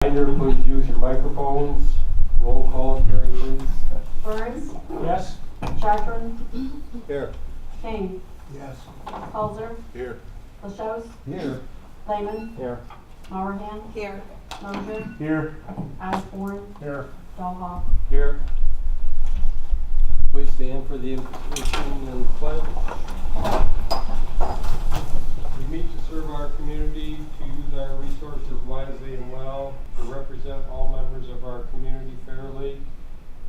Reminder, please use your microphones. Roll call, Carrie, please. Burns, Yes. Chartran, Here. King, Yes. Hulser, Here. LaChose, Here. Lehman, Here. Mowerhand, Here. Mosier, Here. Osborne, Here. Dahlhoff. Here. Please stand for the invocation and pledge. We meet to serve our community, to use our resources wisely and well, to represent all members of our community fairly,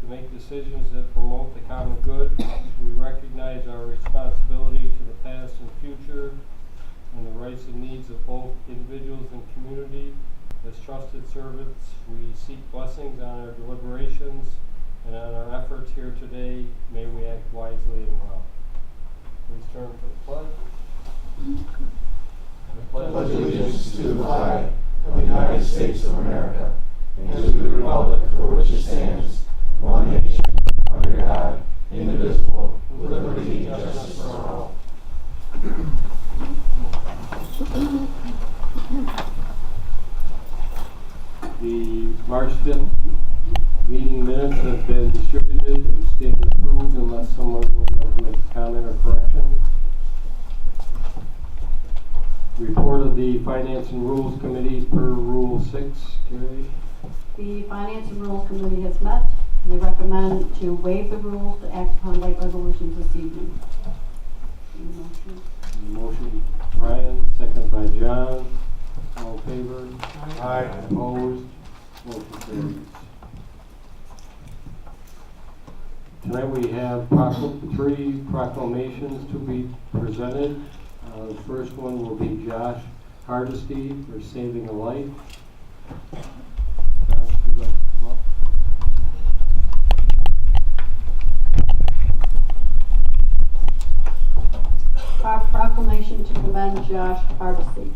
to make decisions that promote the common good. We recognize our responsibility to the past and future and the rights and needs of both individuals and community. As trusted servants, we seek blessings on our deliberations and on our efforts here today. May we act wisely and well. Please turn to the pledge. Pledge allegiance to the flag of the United States of America and to the republic for which it stands, one nation, under God, indivisible, with liberty and justice for all. The March 5th meeting minutes have been distributed and stand approved unless someone would like to make a comment or correction. Report of the Finance and Rules Committee per Rule 6. Carrie? The Finance and Rules Committee has met. They recommend to waive the rules to act upon late resolutions this evening. Motion, Brian, second by John. All in favor? Aye. Opposed? Motion carries. Tonight we have three proclamations to be presented. The first one will be Josh Hardesty for saving a life. Josh, would you like to come up? Proclamation to commend Josh Hardesty.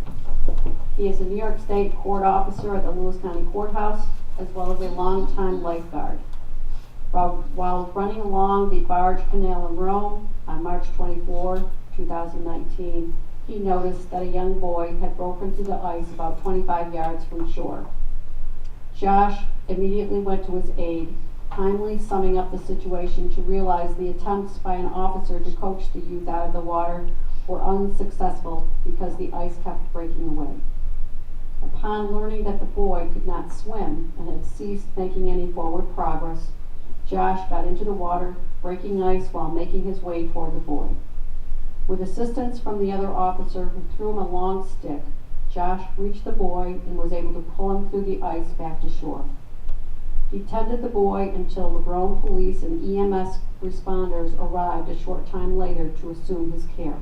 He is a New York State court officer at the Lewis County Courthouse, as well as a longtime lifeguard. While running along the Barge Canal in Rome on March 24, 2019, he noticed that a young boy had broken through the ice about 25 yards from shore. Josh immediately went to his aid, timely summing up the situation to realize the attempts by an officer to coax the youth out of the water were unsuccessful because the ice kept breaking away. Upon learning that the boy could not swim and had ceased making any forward progress, Josh got into the water, breaking ice while making his way toward the boy. With assistance from the other officer who threw him a long stick, Josh reached the boy and was able to pull him through the ice back to shore. He tended the boy until the Rome police and EMS responders arrived a short time later to assume his care.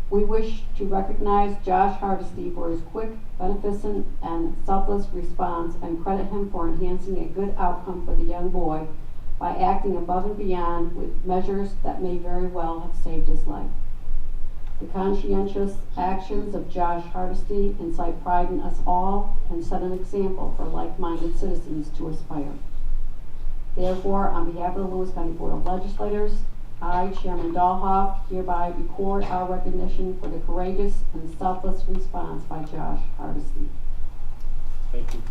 We wish to recognize Josh Hardesty for his quick, beneficent, and selfless response and credit him for enhancing a good outcome for the young boy by acting above and beyond with measures that may very well have saved his life. The conscientious actions of Josh Hardesty incite pride in us all and set an example for like-minded citizens to aspire. Therefore, on behalf of the Lewis County Board of Legislators, I, Chairman Dahlhoff, hereby record our recognition for the courageous and selfless response by Josh Hardesty. Thank you.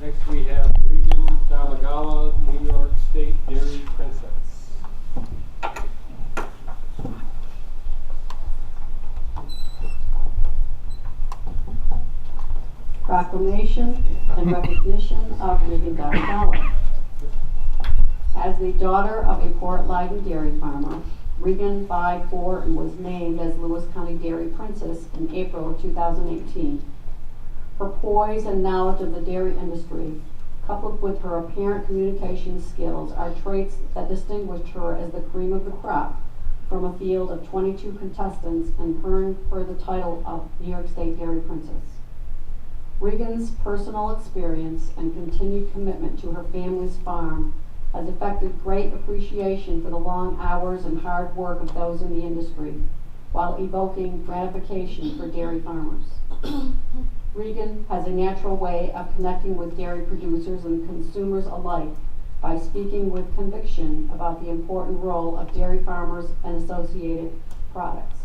Next we have Regan Damagala, New York State Dairy Princess. Proclamation and recognition of Regan Damagala. As the daughter of a Port Lyden dairy farmer, Regan vied for and was named as Lewis County Dairy Princess in April of 2018. Her poise and knowledge of the dairy industry, coupled with her apparent communication skills, are traits that distinguished her as the cream of the crop from a field of 22 contestants and earned her the title of New York State Dairy Princess. Regan's personal experience and continued commitment to her family's farm has affected great appreciation for the long hours and hard work of those in the industry, while evoking gratification for dairy farmers. Regan has a natural way of connecting with dairy producers and consumers alike by speaking with conviction about the important role of dairy farmers and associated products,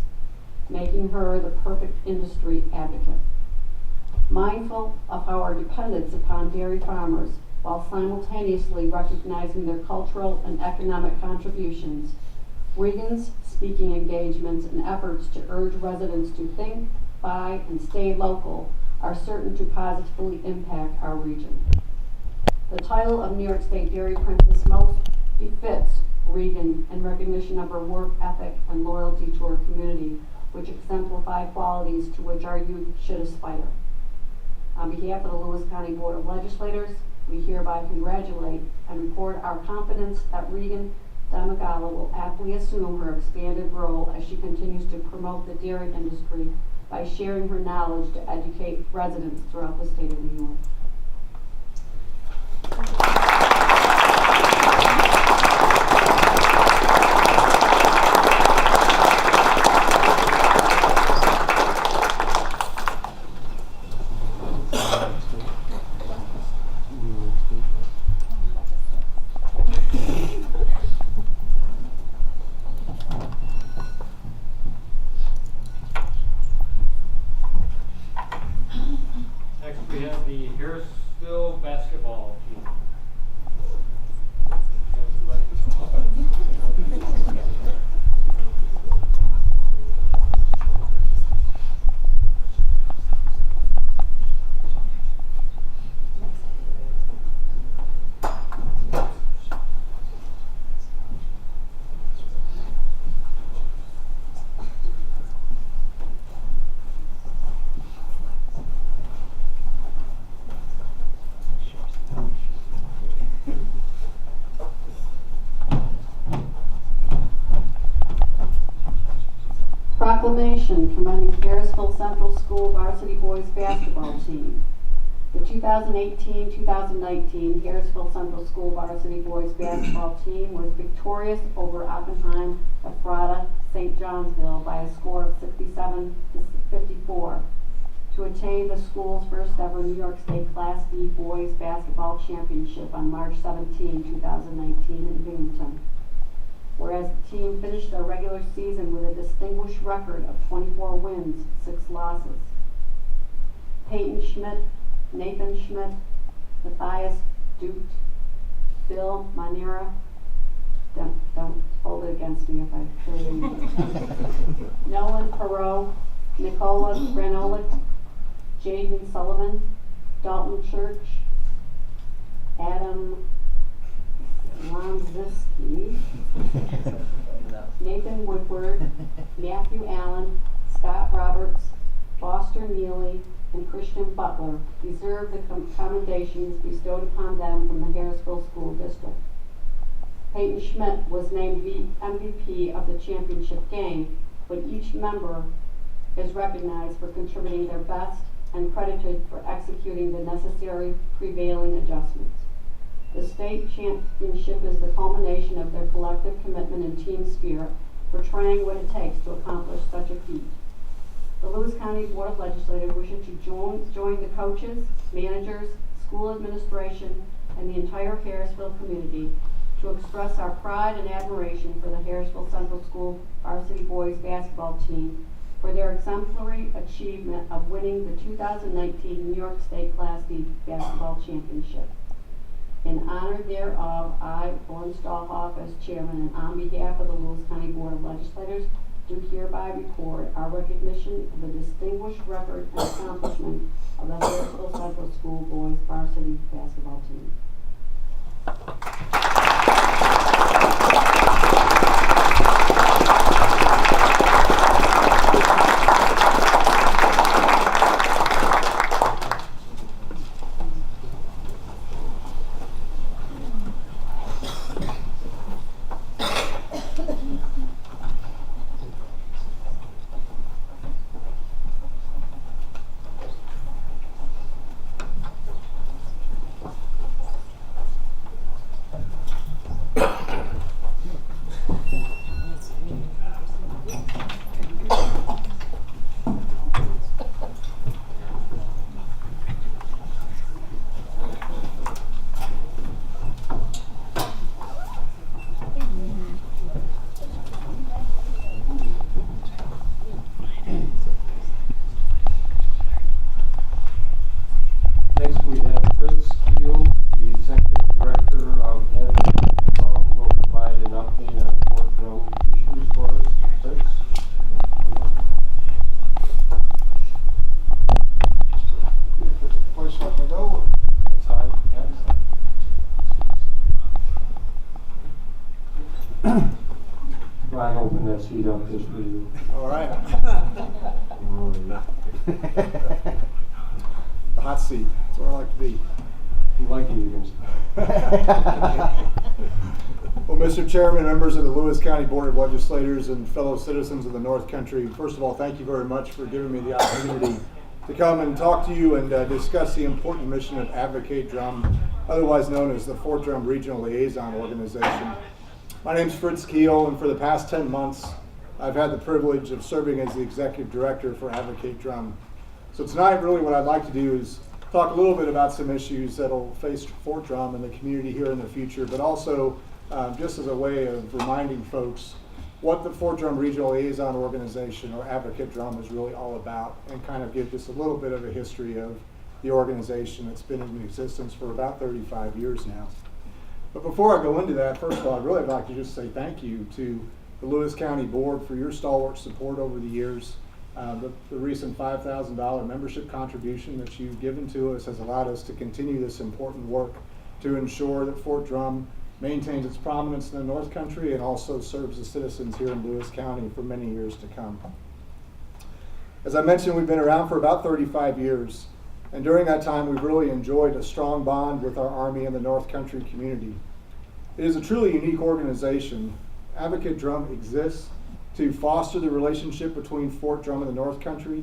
making her the perfect industry advocate. Mindful of how our dependence upon dairy farmers, while simultaneously recognizing their cultural and economic contributions, Regan's speaking engagements and efforts to urge residents to think, buy, and stay local are certain to positively impact our region. The title of New York State Dairy Princess most befits Regan in recognition of her work ethic and loyalty to her community, which exemplify qualities to which our youth should aspire. On behalf of the Lewis County Board of Legislators, we hereby congratulate and report our confidence that Regan Damigala will aptly assume her expanded role as she continues to promote the dairy industry by sharing her knowledge to educate residents throughout the state of New York. Next we have the Harrisville basketball team. Proclamation commending Harrisville Central School varsity boys basketball team. The 2018-2019 Harrisville Central School varsity boys basketball team was victorious over Oppenheim, Ephrata, St. Johnsville by a score of 67-54 to attain the school's first ever New York State Class B boys basketball championship on March 17, 2019 in Binghamton. Whereas the team finished their regular season with a distinguished record of 24 wins, 6 losses. Peyton Schmidt, Nathan Schmidt, Matthias Dute, Bill Manera, don't hold it against me if I say it. Nolan Perot, Nicola Granolik, Jaden Sullivan, Dalton Church, Adam Lamziski, Nathan Woodward, Matthew Allen, Scott Roberts, Foster Neely, and Christian Butler deserve the commendations bestowed upon them from the Harrisville School District. Peyton Schmidt was named the MVP of the championship game, but each member is recognized for contributing their best and credited for executing the necessary prevailing adjustments. The state championship is the culmination of their collective commitment and team spirit for trying what it takes to accomplish such a feat. The Lewis County Board of Legislators wishes to join the coaches, managers, school administration, and the entire Harrisville community to express our pride and admiration for the Harrisville Central School varsity boys basketball team for their exemplary achievement of winning the 2019 New York State Class B basketball championship. In honor thereof, I, Lauren Stahlhoff, as chairman, and on behalf of the Lewis County Board of Legislators, do hereby record our recognition of the distinguished record and accomplishment of the Harrisville Central School boys varsity basketball team. open that seat up just for you. All right. The hot seat. That's where I like to be. You like it, you can Well, Mr. Chairman, members of the Lewis County Board of Legislators, and fellow citizens of the North Country, first of all, thank you very much for giving me the opportunity to come and talk to you and discuss the important mission of Advocate Drum, otherwise known as the Fort Drum Regional Liaison Organization. My name's Fritz Keel, and for the past 10 months, I've had the privilege of serving as the Executive Director for Advocate Drum. So tonight, really what I'd like to do is talk a little bit about some issues that'll face Fort Drum and the community here in the future, but also just as a way of reminding folks what the Fort Drum Regional Liaison Organization, or Advocate Drum, is really all about, and kind of give just a little bit of a history of the organization that's been in existence for about 35 years now. But before I go into that, first of all, I'd really like to just say thank you to the Lewis County Board for your stalwart support over the years. The recent $5,000 membership contribution that you've given to us has allowed us to continue this important work to ensure that Fort Drum maintains its prominence in the North Country and also serves the citizens here in Lewis County for many years to come. As I mentioned, we've been around for about 35 years, and during that time we've really enjoyed a strong bond with our Army and the North Country community. It is a truly unique organization. Advocate Drum exists to foster the relationship between Fort Drum and the North Country,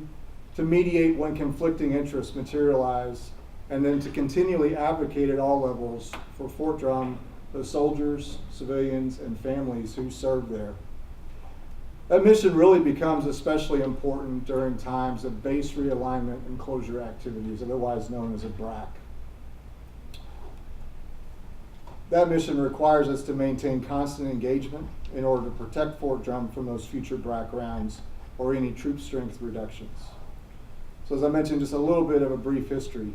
to mediate when conflicting interests materialize, and then to continually advocate at all levels for Fort Drum, the soldiers, civilians, and families who serve there. That mission really becomes especially important during times of base realignment and closure activities, otherwise known as a BRAC. That mission requires us to maintain constant engagement in order to protect Fort Drum from those future BRAC rounds or any troop strength reductions. So as I mentioned, just a little bit of a brief history.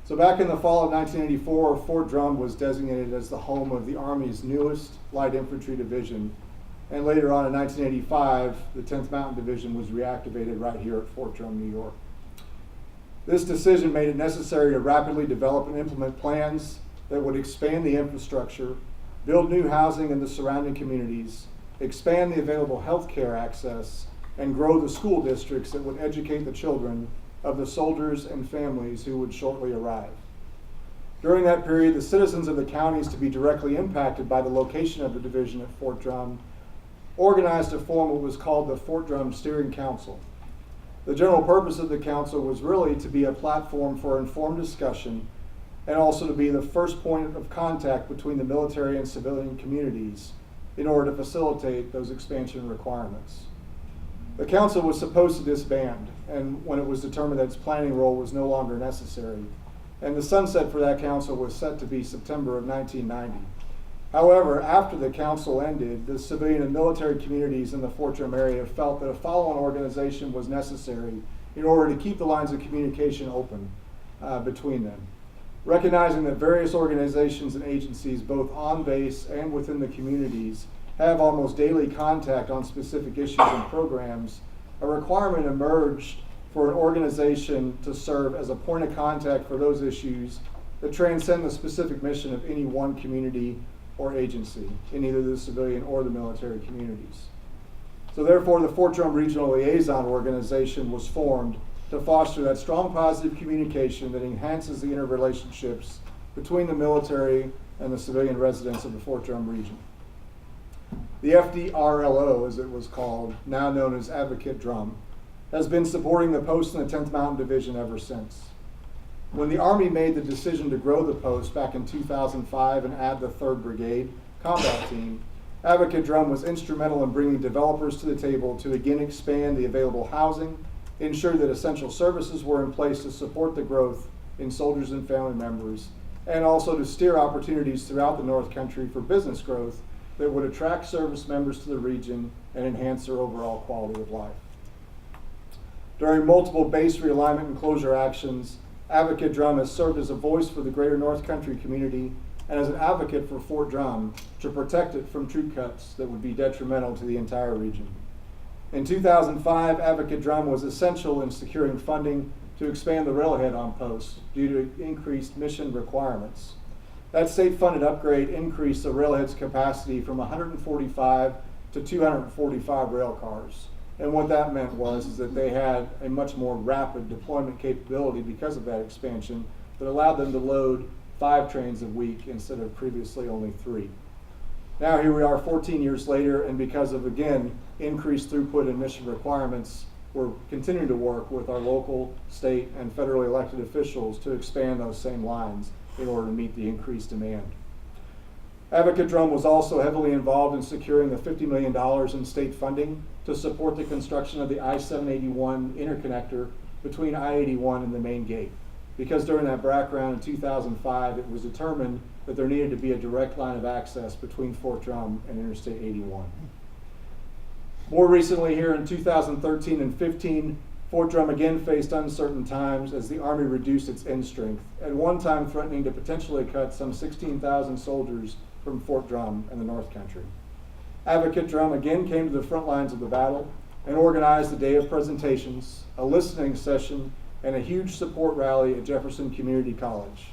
So back in the fall of 1984, Fort Drum was designated as the home of the Army's newest light infantry division. And later on in 1985, the 10th Mountain Division was reactivated right here at Fort Drum, New York. This decision made it necessary to rapidly develop and implement plans that would expand the infrastructure, build new housing in the surrounding communities, expand the available health care access, and grow the school districts that would educate the children of the soldiers and families who would shortly arrive. During that period, the citizens of the counties to be directly impacted by the location of the division at Fort Drum organized to form what was called the Fort Drum Steering Council. The general purpose of the council was really to be a platform for informed discussion and also to be the first point of contact between the military and civilian communities in order to facilitate those expansion requirements. The council was supposed to disband, and when it was determined that its planning role was no longer necessary, and the sunset for that council was set to be September of 1990. However, after the council ended, the civilian and military communities in the Fort Drum area felt that a follow-on organization was necessary in order to keep the lines of communication open between them. Recognizing that various organizations and agencies, both on base and within the communities, have almost daily contact on specific issues and programs, a requirement emerged for an organization to serve as a point of contact for those issues that transcend the specific mission of any one community or agency in either the civilian or the military communities. So therefore, the Fort Drum Regional Liaison Organization was formed to foster that strong positive communication that enhances the interrelationships between the military and the civilian residents of the Fort Drum region. The FDRLO, as it was called, now known as Advocate Drum, has been supporting the post in the 10th Mountain Division ever since. When the Army made the decision to grow the post back in 2005 and add the 3rd Brigade combat team, Advocate Drum was instrumental in bringing developers to the table to again expand the available housing, ensure that essential services were in place to support the growth in soldiers and family members, and also to steer opportunities throughout the North Country for business growth that would attract service members to the region and enhance their overall quality of life. During multiple base realignment and closure actions, Advocate Drum has served as a voice for the greater North Country community and as an advocate for Fort Drum to protect it from troop cuts that would be detrimental to the entire region. In 2005, Advocate Drum was essential in securing funding to expand the railhead on post due to increased mission requirements. That state-funded upgrade increased the railhead's capacity from 145 to 245 rail cars. And what that meant is that they had a much more rapid deployment capability because of that expansion that allowed them to load 5 trains a week instead of previously only 3. Now here we are 14 years later, and because of, again, increased throughput and mission requirements, we're continuing to work with our local, state, and federally elected officials to expand those same lines in order to meet the increased demand. Advocate Drum was also heavily involved in securing the $50 million in state funding to support the construction of the I-781 interconnector between I-81 and the main gate. Because during that background in 2005, it was determined that there needed to be a direct line of access between Fort Drum and Interstate 81. More recently, here in 2013 and 15, Fort Drum again faced uncertain times as the Army reduced its end strength, at one time threatening to potentially cut some 16,000 soldiers from Fort Drum and the North Country. Advocate Drum again came to the front lines of the battle and organized a day of presentations, a listening session, and a huge support rally at Jefferson Community College.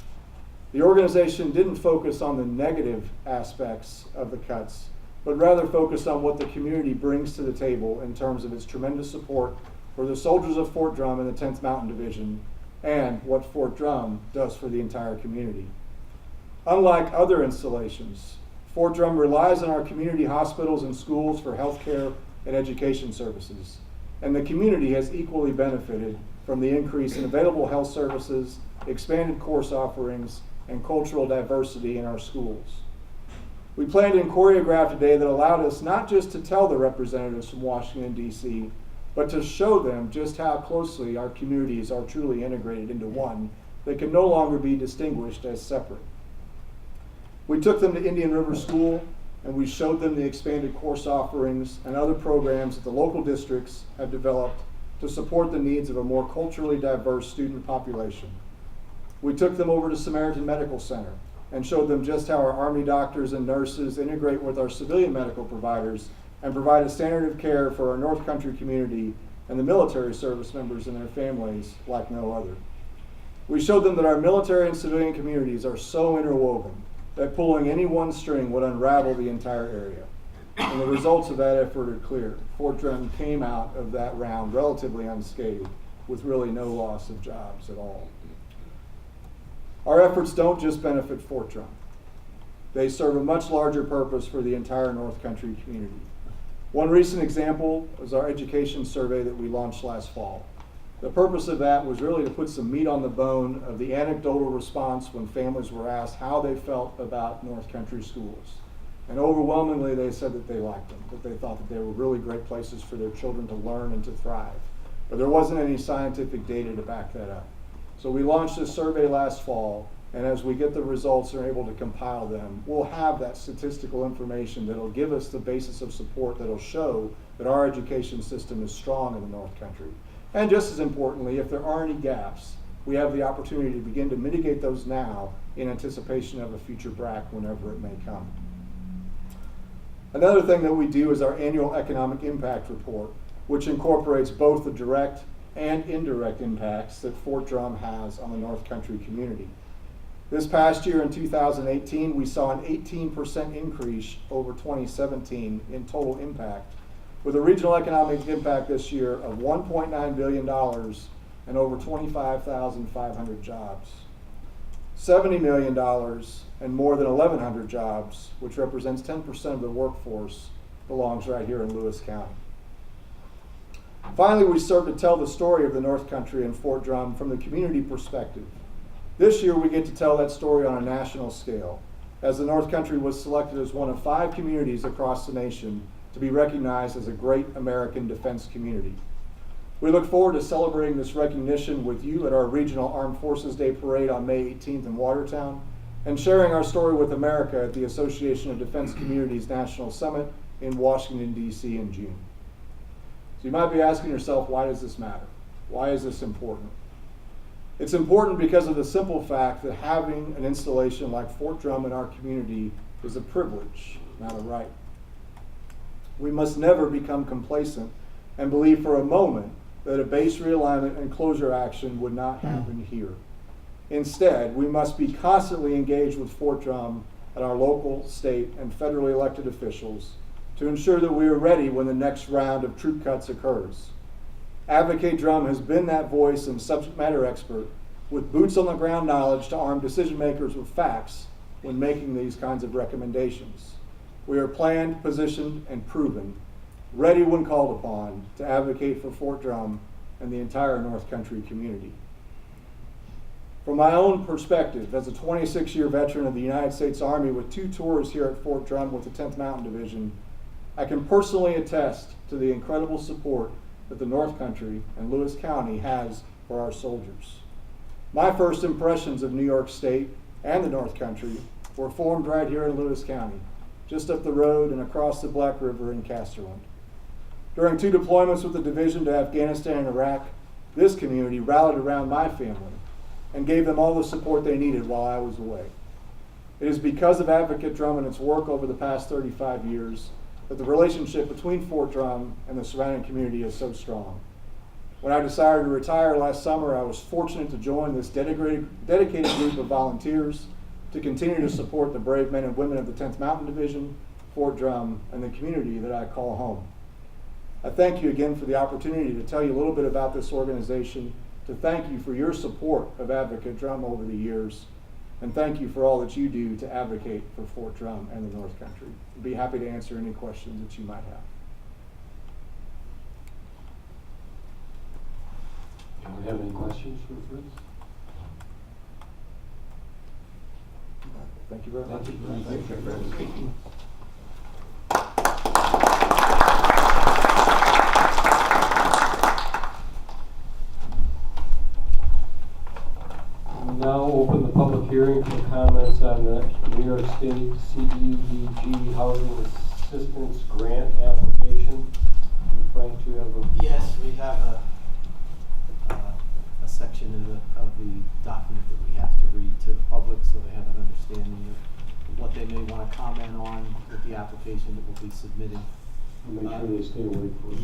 The organization didn't focus on the negative aspects of the cuts, but rather focused on what the community brings to the table in terms of its tremendous support for the soldiers of Fort Drum and the 10th Mountain Division, and what Fort Drum does for the entire community. Unlike other installations, Fort Drum relies on our community hospitals and schools for health care and education services, and the community has equally benefited from the increase in available health services, expanded course offerings, and cultural diversity in our schools. We planned and choreographed a day that allowed us not just to tell the representatives from Washington, D.C., but to show them just how closely our communities are truly integrated into one that can no longer be distinguished as separate. We took them to Indian River School, and we showed them the expanded course offerings and other programs that the local districts have developed to support the needs of a more culturally diverse student population. We took them over to Samaritan Medical Center and showed them just how our Army doctors and nurses integrate with our civilian medical providers and provide a standard of care for our North Country community and the military service members and their families like no other. We showed them that our military and civilian communities are so interwoven that pulling any one string would unravel the entire area. And the results of that effort are clear. Fort Drum came out of that round relatively unscathed, with really no loss of jobs at all. Our efforts don't just benefit Fort Drum. They serve a much larger purpose for the entire North Country community. One recent example is our education survey that we launched last fall. The purpose of that was really to put some meat on the bone of the anecdotal response when families were asked how they felt about North Country schools. And overwhelmingly, they said that they liked them, that they thought that they were really great places for their children to learn and to thrive. But there wasn't any scientific data to back that up. So we launched this survey last fall, and as we get the results and are able to compile them, we'll have that statistical information that'll give us the basis of support that'll show that our education system is strong in the North Country. And just as importantly, if there are any gaps, we have the opportunity to begin to mitigate those now in anticipation of a future BRAC whenever it may come. Another thing that we do is our annual economic impact report, which incorporates both the direct and indirect impacts that Fort Drum has on the North Country community. This past year in 2018, we saw an 18% increase over 2017 in total impact, with a regional economic impact this year of $1.9 billion and over 25,500 jobs. $70 million and more than 1,100 jobs, which represents 10% of the workforce, belongs right here in Lewis County. Finally, we serve to tell the story of the North Country and Fort Drum from the community perspective. This year, we get to tell that story on a national scale, as the North Country was selected as one of 5 communities across the nation to be recognized as a great American defense community. We look forward to celebrating this recognition with you at our Regional Armed Forces Day Parade on May 18th in Watertown, and sharing our story with America at the Association of Defense Communities National Summit in Washington, D.C. in June. So you might be asking yourself, why does this matter? Why is this important? It's important because of the simple fact that having an installation like Fort Drum in our community is a privilege, not a right. We must never become complacent and believe for a moment that a base realignment and closure action would not happen here. Instead, we must be constantly engaged with Fort Drum and our local, state, and federally elected officials to ensure that we are ready when the next round of troop cuts occurs. Advocate Drum has been that voice and subject matter expert with boots on the ground knowledge to arm decision makers with facts when making these kinds of recommendations. We are planned, positioned, and proven, ready when called upon to advocate for Fort Drum and the entire North Country community. From my own perspective, as a 26-year veteran of the United States Army with 2 tours here at Fort Drum with the 10th Mountain Division, I can personally attest to the incredible support that the North Country and Lewis County has for our soldiers. My first impressions of New York State and the North Country were formed right here in Lewis County, just up the road and across the Black River in Casterland. During 2 deployments with the division to Afghanistan and Iraq, this community rallied around my family and gave them all the support they needed while I was away. It is because of Advocate Drum and its work over the past 35 years that the relationship between Fort Drum and the surrounding community is so strong. When I decided to retire last summer, I was fortunate to join this dedicated group of volunteers to continue to support the brave men and women of the 10th Mountain Division, Fort Drum, and the community that I call home. I thank you again for the opportunity to tell you a little bit about this organization, to thank you for your support of Advocate Drum over the years, and thank you for all that you do to advocate for Fort Drum and the North Country. I'd be happy to answer any questions that you might have. Do we have any questions for Fritz? Thank you very much. Thank you. Now open the public hearing for comments on the New York State CDBG Housing Assistance Grant application. Frank, do you have a? Yes, we have a section of the document that we have to read to the public so they have an understanding of what they may want to comment on with the application that we'll be submitting. Make sure they stay awake for it.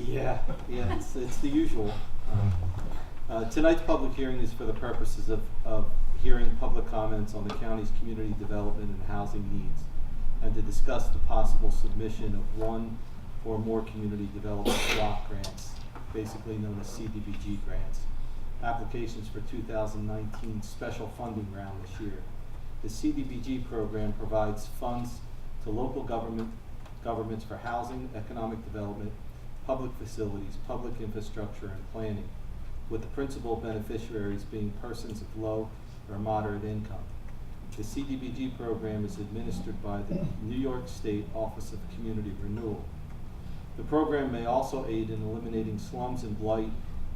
Yeah, it's the usual. Tonight's public hearing is for the purposes of hearing public comments on the county's community development and housing needs, and to discuss the possible submission of 1 or more community development block grants, basically known as CDBG grants. Applications for 2019 special funding round this year. The CDBG program provides funds to local governments for housing, economic development, public facilities, public infrastructure, and planning, with the principal beneficiaries being persons of low or moderate income. The CDBG program is administered by the New York State Office of Community Renewal. The program may also aid in eliminating slums and blight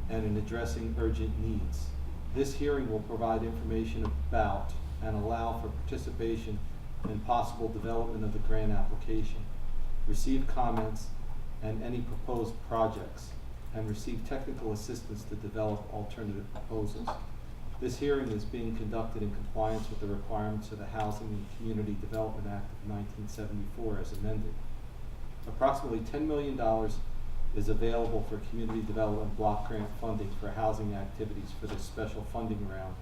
and in addressing urgent needs. This hearing will provide information about and allow for participation in possible development of the grant application, receive comments and any proposed projects, and receive technical assistance to develop alternative proposals. This hearing is being conducted in compliance with the requirements of the Housing and Community Development Act of 1974 as amended. Approximately $10 million is available for community development block grant funding for housing activities for this special funding round,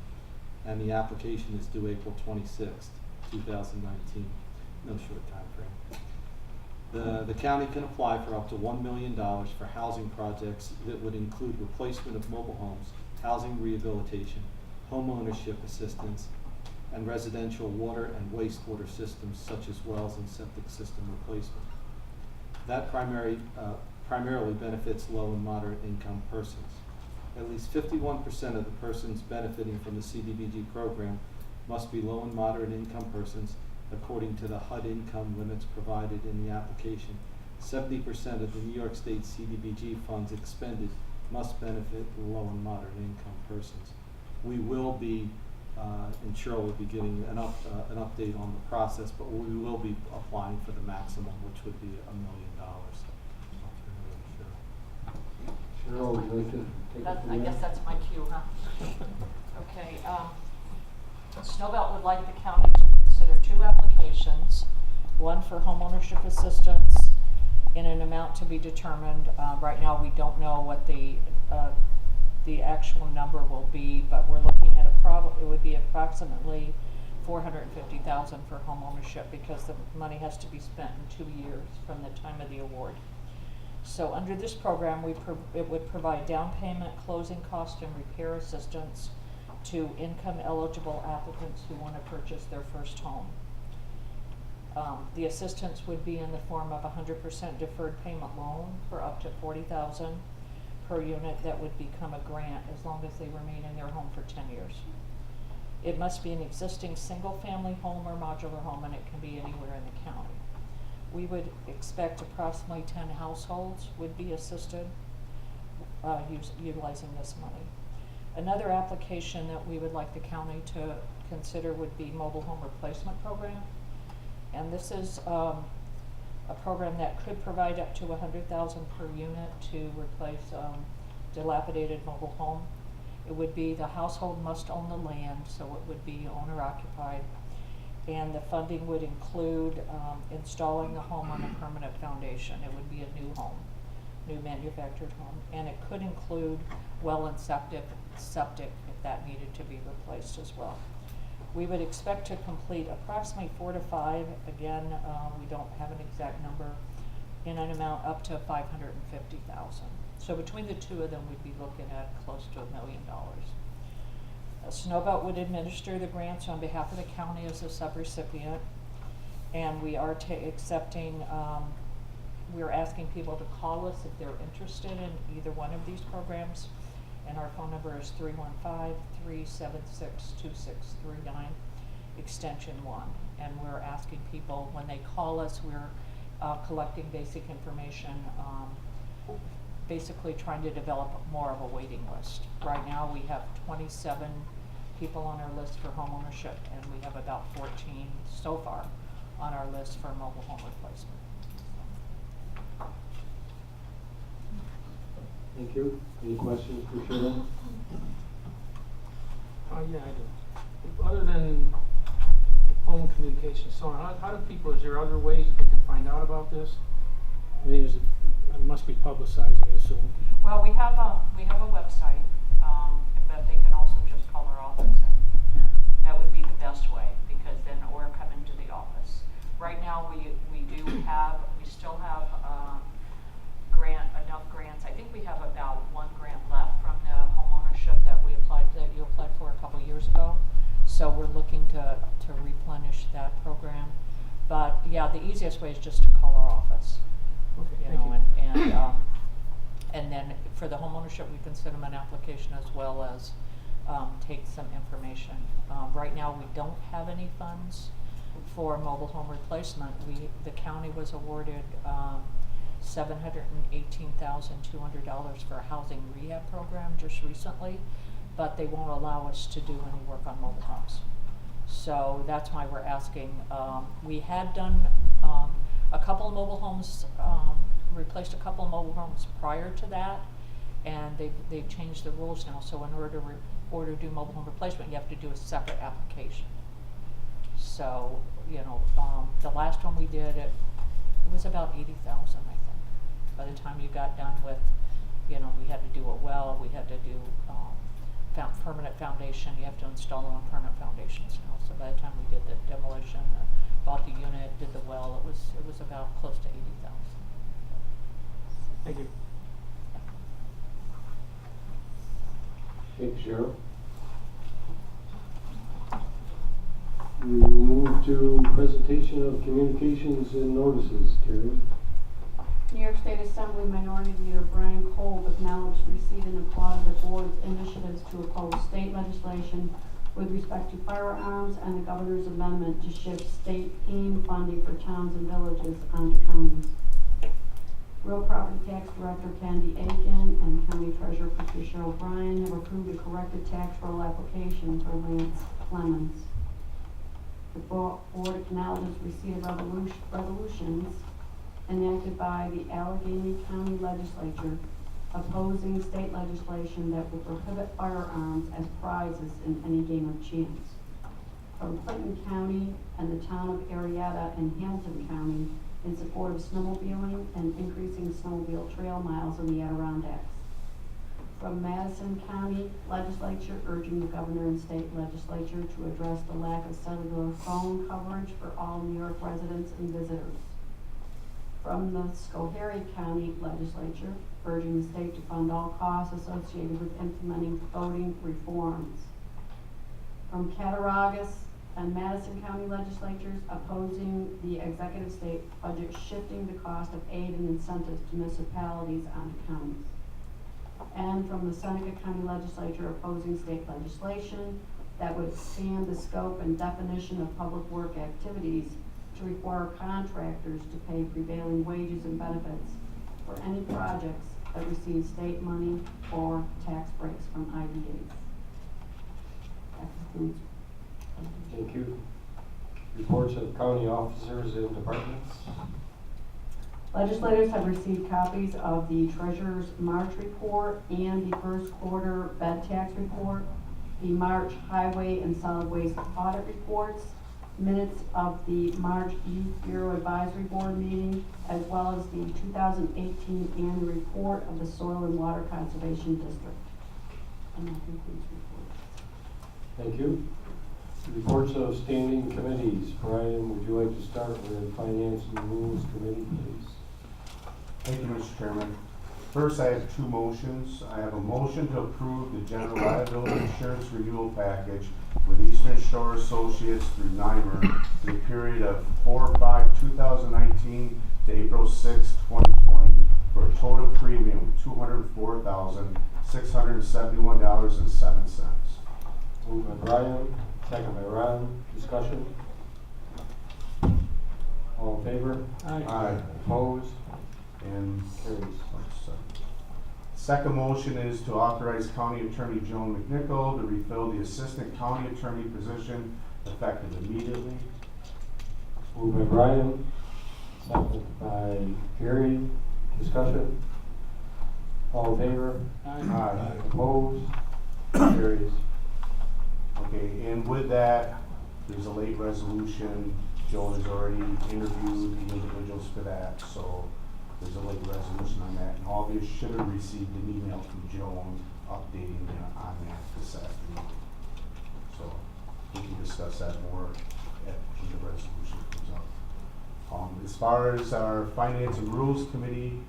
and the application is due April 26th, 2019. No short time frame. The county can apply for up to $1 million for housing projects that would include replacement of mobile homes, housing rehabilitation, home ownership assistance, and residential water and wastewater systems such as wells and septic system replacement. That primarily benefits low and moderate income persons. At least 51% of the persons benefiting from the CDBG program must be low and moderate income persons according to the HUD income limits provided in the application. 70% of the New York State CDBG funds expended must benefit low and moderate income persons. We will be, and Cheryl will be giving an update on the process, but we will be applying for the maximum, which would be $1 million. Cheryl, would you like to take it from I there? guess that's my cue, huh? Okay, Snowbelt would like the county to consider 2 applications, one for homeownership assistance in an amount to be determined. Right now we don't know what the actual number will be, but we're looking at it would be approximately $450,000 for home ownership because the money has to be spent in 2 years from the time of the award. So under this program, it would provide down payment, closing cost, and repair assistance to income eligible applicants who want to purchase their first home. The assistance would be in the form of a 100% deferred payment loan for up to $40,000 per unit that would become a grant as long as they remain in their home for 10 years. It must be an existing single-family home or modular home, and it can be anywhere in the county. We would expect approximately 10 households would be assisted utilizing this money. Another application that we would like the county to consider would be mobile home replacement program. And this is a program that could provide up to $100,000 per unit to replace dilapidated mobile home. It would be the household must own the land, so it would be owner occupied. And the funding would include installing the home on a permanent foundation. It would be a new home, new manufactured home. And it could include well and septic if that needed to be replaced as well. We would expect to complete approximately 4 to 5. Again, we don't have an exact number, in an amount up to $550,000. So between the two of them, we'd be looking at close to $1 million. Snowbelt would administer the grants on behalf of the county as a subrecipient, and we are accepting. We're asking people to call us if they're interested in either one of these programs. And our phone number is 315-376-2639, extension 1. And we're asking people, when they call us, we're collecting basic information, basically trying to develop more of a waiting list. Right now we have 27 people on our list for home ownership, and we have about 14 so far on our list for mobile home replacement. Thank you. Any questions for Sharon? Yeah, I do. Other than home communication, so how do people, is there other ways that they can find out about this? I mean, it must be publicized, I assume. Well, we have a website, but they can also just call our office, and that would be the best way, because then, or come into the office. Right now, we still have enough grants. I think we have about 1 grant left from the home ownership that you applied for a couple years ago. So we're looking to replenish that program. But yeah, the easiest way is just to call our office. Okay, You thank know, you. and then for the home ownership, we can send them an application as well as take some information. Right now, we don't have any funds for mobile home replacement. The county was awarded $718,200 for a housing rehab program just recently, but they won't allow us to do any work on mobile homes. So that's why we're asking. We had done a couple of mobile homes, replaced a couple of mobile homes prior to that, and they've changed the rules now. So in order to do mobile home replacement, you have to do a separate application. So, you know, the last one we did, it was about $80,000, I think. By the time you got done with, you know, we had to do a well, we had to do permanent foundation. You have to install it on permanent foundations now. So by the time we did the demolition, bought the unit, did the well, it was about close to $80,000. Thank you. Thank you, Cheryl. We move to presentation of communications and notices. Terry? New York State Assembly Minority Leader Brian Kolb acknowledged receipt and applauded the board's initiatives to oppose state legislation with respect to firearms and the governor's amendment to shift state AIM funding for towns and villages onto counties. Real Property Tax Director Candy Aiken and County Treasurer Patricia O'Brien have approved a corrected tax roll application for Lance Clemens. The board acknowledges receipt of resolutions enacted by the Allegheny County Legislature opposing state legislation that will prohibit firearms as prizes in any game of chance. From Clinton County and the town of Arietta and Hamilton County in support of snowmobiling and increasing snowmobile trail miles in the Adirondacks. From Madison County Legislature urging the governor and state legislature to address the lack of cellular phone coverage for all New York residents and visitors. From the Schoharie County Legislature urging the state to fund all costs associated with implementing voting reforms. From Cattaraugus and Madison County Legislatures opposing the executive state budget shifting the cost of aid and incentives to municipalities onto counties. And from the Seneca County Legislature opposing state legislation that would expand the scope and definition of public work activities to require contractors to pay prevailing wages and benefits for any projects that receive state money or tax breaks from IDAs. That concludes. Thank you. Reports of county officers and departments. Legislators have received copies of the Treasurer's March report and the first quarter bed tax report, the March Highway and Solid Waste audit reports, minutes of the March Youth Bureau Advisory Board meeting, as well as the 2018 annual report of the Soil and Water Conservation District. And that concludes reports. Thank you. Reports of standing committees. Brian, would you like to start with Finance and Rules Committee, please? Thank you, Mr. Chairman. First, I have two motions. I have a motion to approve the general liability insurance renewal package with Eastern Shore Associates through NYMER for the period of 4/5/2019 to April 6, 2020 for a total premium of $204,671.07. Moved by Brian, second by Ron. Discussion? All in favor? Aye. Opposed? And Carries. second motion is to authorize County Attorney Joan McNichol to refill the Assistant County Attorney position effective immediately. Moved by Brian, second by Gary. Discussion? All in favor? Aye. Opposed? Carries. Okay, and with that, there's a late resolution. Joan has already interviewed the individuals for that, so there's a late resolution on that. And all of you should have received an email from Joan updating you on that this afternoon. So we can discuss that more when the resolution comes up. As far as our Finance and Rules Committee,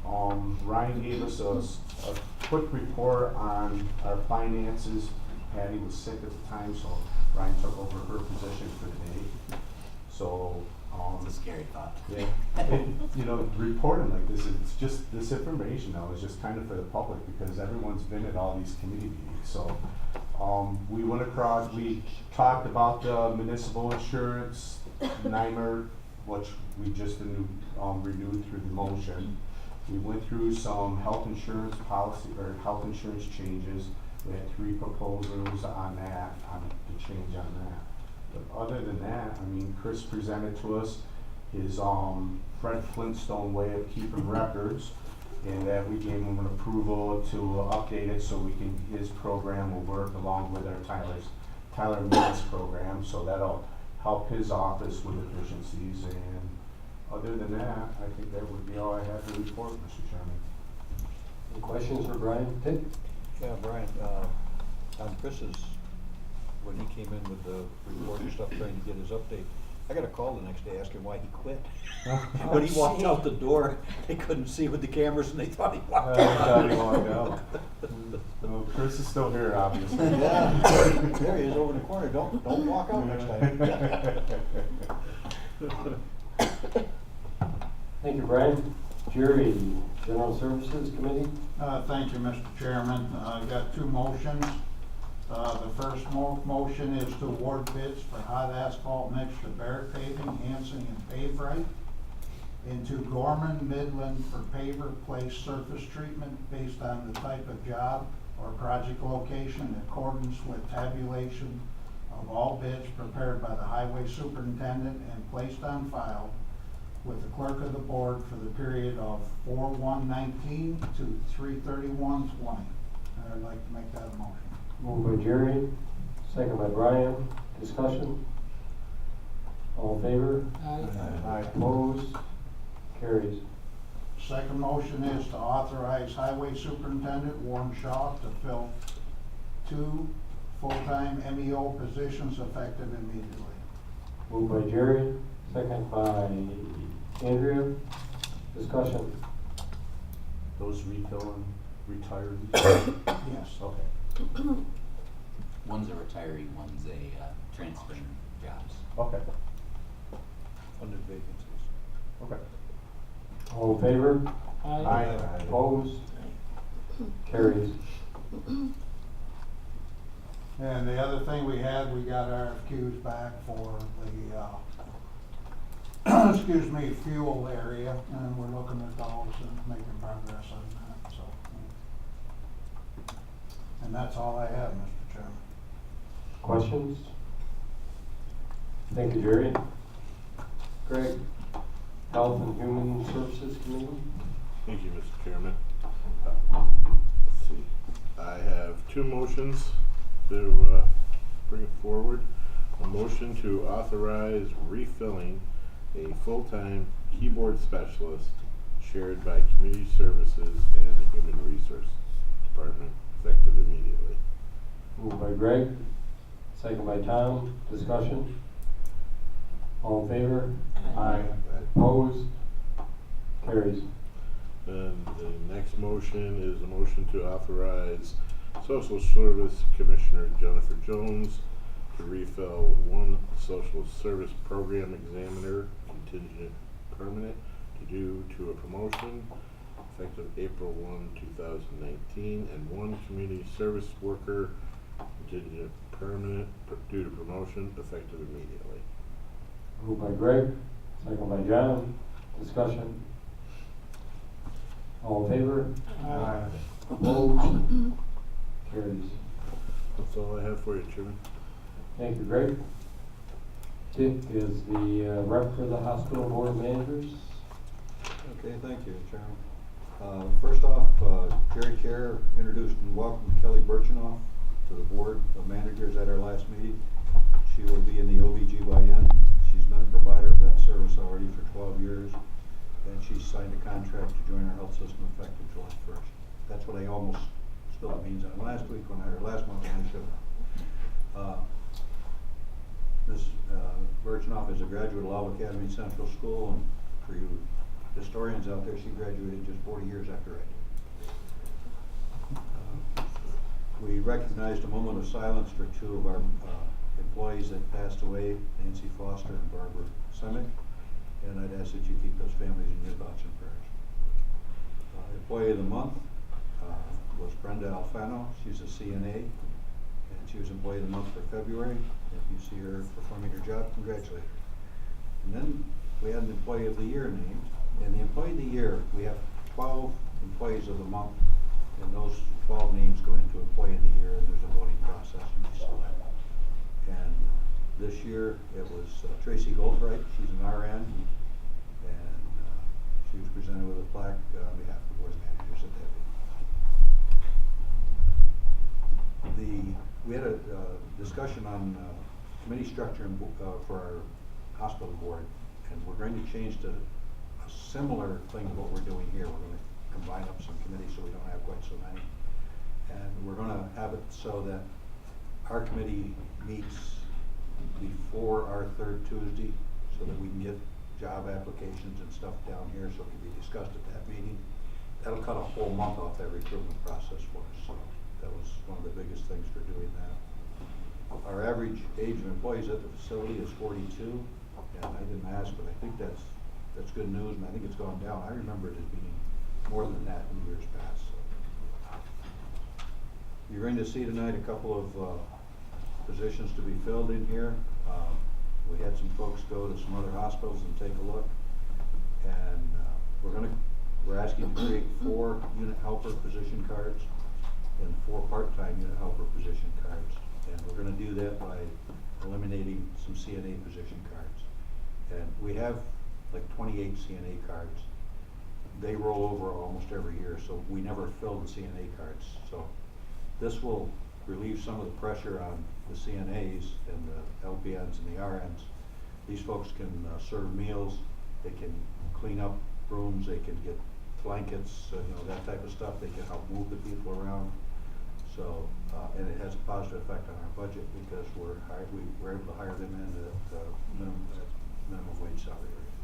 Ryan gave us a quick report on our finances. Patty was sick at the time, so Ryan took over her position for today. So, It's a scary thought. yeah, reporting like this, it's just, this information now is just kind of for the public because everyone's been at all these committee meetings. So, we went across, we talked about the municipal insurance, NYMER, which we just renewed through the motion. We went through some health insurance policy, or health insurance changes. We had 3 proposals on that, on the change on that. But other than that, I mean, Chris presented to us his Fred Flintstone way of keeping records, and that we gave him an approval to update it so his program will work along with our Tyler Mills program, so that'll help his office with efficiencies. And other than that, I think that would be all I have to report, Mr. Chairman. Any questions for Brian? Dick? Yeah, Brian, on Chris's, when he came in with the report and stuff, trying to get his update, I got a call the next day asking why he quit. When he walked out the door, they couldn't see with the cameras and they thought he walked out. Well, Chris is still here, obviously. Yeah, there he is over in the corner, don't walk out next time. Thank you, Brian. Jerry, General Services Committee? Thank you, Mr. Chairman. I've got 2 motions. The first motion is to award bids for hot asphalt mix to Barrett Paving, Hanson, and Pave Right, and to Gorman Midland for paver place surface treatment based on the type of job or project location in accordance with tabulation of all bids prepared by the highway superintendent and placed on file with the clerk of the board for the period of 4/1/19 to 3/31/20. I'd like to make that a motion. Moved by Jerry, second by Brian. Discussion? All in favor? Aye. Aye. Opposed? Carries. Second motion is to authorize Highway Superintendent Warren Shaw to fill 2 full-time MEO positions effective immediately. Moved by Jerry, second by Andrea. Discussion. Those refilling retired? Yes. Okay, One's a retiree, one's a transferring jobs. okay. Funded vacancies. Okay. All in favor? Aye. Opposed? Carries. And the other thing we got RFQs back for the, excuse me, fuel area, and we're looking at those and making progress on that, so. And that's all I have, Mr. Chairman. Questions? Thank you, Jerry. Greg, Health and Human Services Committee? Thank you, Mr. Chairman. Let's see. I have 2 motions to bring forward. A motion to authorize refilling a full-time keyboard specialist shared by Community Services and the Human Resource Department, effective immediately. Moved by Greg, second by Tom. Discussion? All in favor? Aye. Opposed? Carries. And the next motion is a motion to authorize Social Service Commissioner Jennifer Jones to refill 1 Social Service Program Examiner, contingent permanent, due to a promotion effective April 1, 2019, and 1 Community Service Worker, contingent permanent, due to promotion effective immediately. Moved by Greg, second by John. Discussion? All in favor? Aye. Opposed? Carries. That's all I have for you, Chairman. Thank you, Greg. Dick is the rep for the Hospital Board of Managers. Okay, thank you, Chairman. First off, Jerry Chair introduced and welcomed Kelly Birchenoff to the Board of Managers at our last meeting. She will be in the OBGYN. She's been a provider of that service already for 12 years, and she signed a contract to join our health system effective July 1st. That's what I almost spilled the beans on last week when last month when I should have. Ms. Birchenoff is a graduate of Law Academy Central School, and for you historians out there, she graduated just 40 years after I did. We recognized a moment of silence for 2 of our employees that passed away, Nancy Foster and Barbara Semick, and I'd ask that you keep those families in your thoughts and prayers. Employee of the Month was Brenda Alfano. She's a CNA, and she was Employee of the Month for February. If you see her performing her job, congratulate her. And then we had an Employee of the Year named, and the Employee of the Year, we have 12 Employees of the Month, and those 12 names go into Employee of the Year, and there's a voting process, and we select. And this year, it was Tracy Goldbright. She's an RN, and she was presented with a plaque on behalf of the Board of Managers at that meeting. We had a discussion on committee structure for our hospital board, and we're going to change to a similar thing to what we're doing here. We're going to combine up some committees so we don't have quite so many. And we're going to have it so that our committee meets before our 3rd Tuesday so that we can get job applications and stuff down here so it can be discussed at that meeting. That'll cut a whole month off that recruitment process for us. So that was one of the biggest things for doing that. Our average age of employees at the facility is 42, and I didn't ask, but I think that's good news, and I think it's gone down. I remember it as being more than that in years past. So. You're going to see tonight a couple of positions to be filled in here. We had some folks go to some other hospitals and take a look, and we're asking to create 4 unit helper position cards and 4 part-time unit helper position cards, and we're going to do that by eliminating some CNA position cards. And we have like 28 CNA cards. They roll over almost every year, so we never fill the CNA cards. So this will relieve some of the pressure on the CNAs and the LPNs and the RNs. These folks can serve meals, they can clean up rooms, they can get blankets, that type of stuff. They can help move the people around. So, and it has a positive effect on our budget because we're able to hire them in at minimum wage salary rate.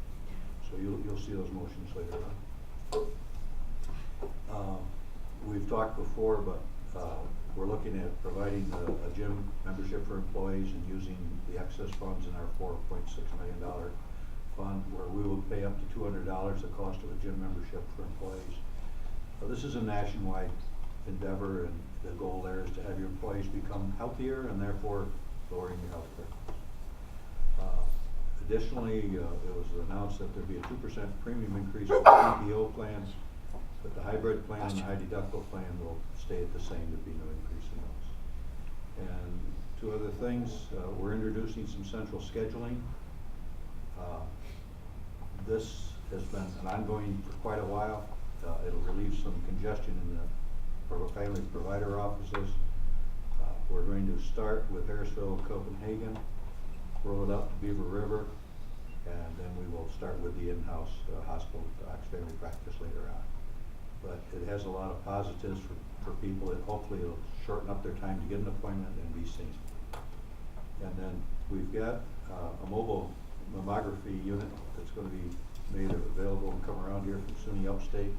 So you'll see those motions later on. We've talked before, but we're looking at providing a gym membership for employees and using the excess funds in our $4.6 million fund where we will pay up to $200 the cost of a gym membership for employees. This is a nationwide endeavor, and the goal there is to have your employees become healthier and therefore lowering your health care. Additionally, it was announced that there'd be a 2% premium increase for the PPO plans, but the hybrid plan and the high deductible plan will stay at the same. There'd be no increase in those. And two other things, we're introducing some central scheduling. This has been an ongoing for quite a while. It'll relieve some congestion in the family provider offices. We're going to start with Harrisville, Copenhagen, roll it out to Beaver River, and then we will start with the in-house hospital family practice later on. But it has a lot of positives for people. Hopefully it'll shorten up their time to get an appointment and be seen. And then we've got a mobile mammography unit that's going to be made available and come around here from SUNY Upstate.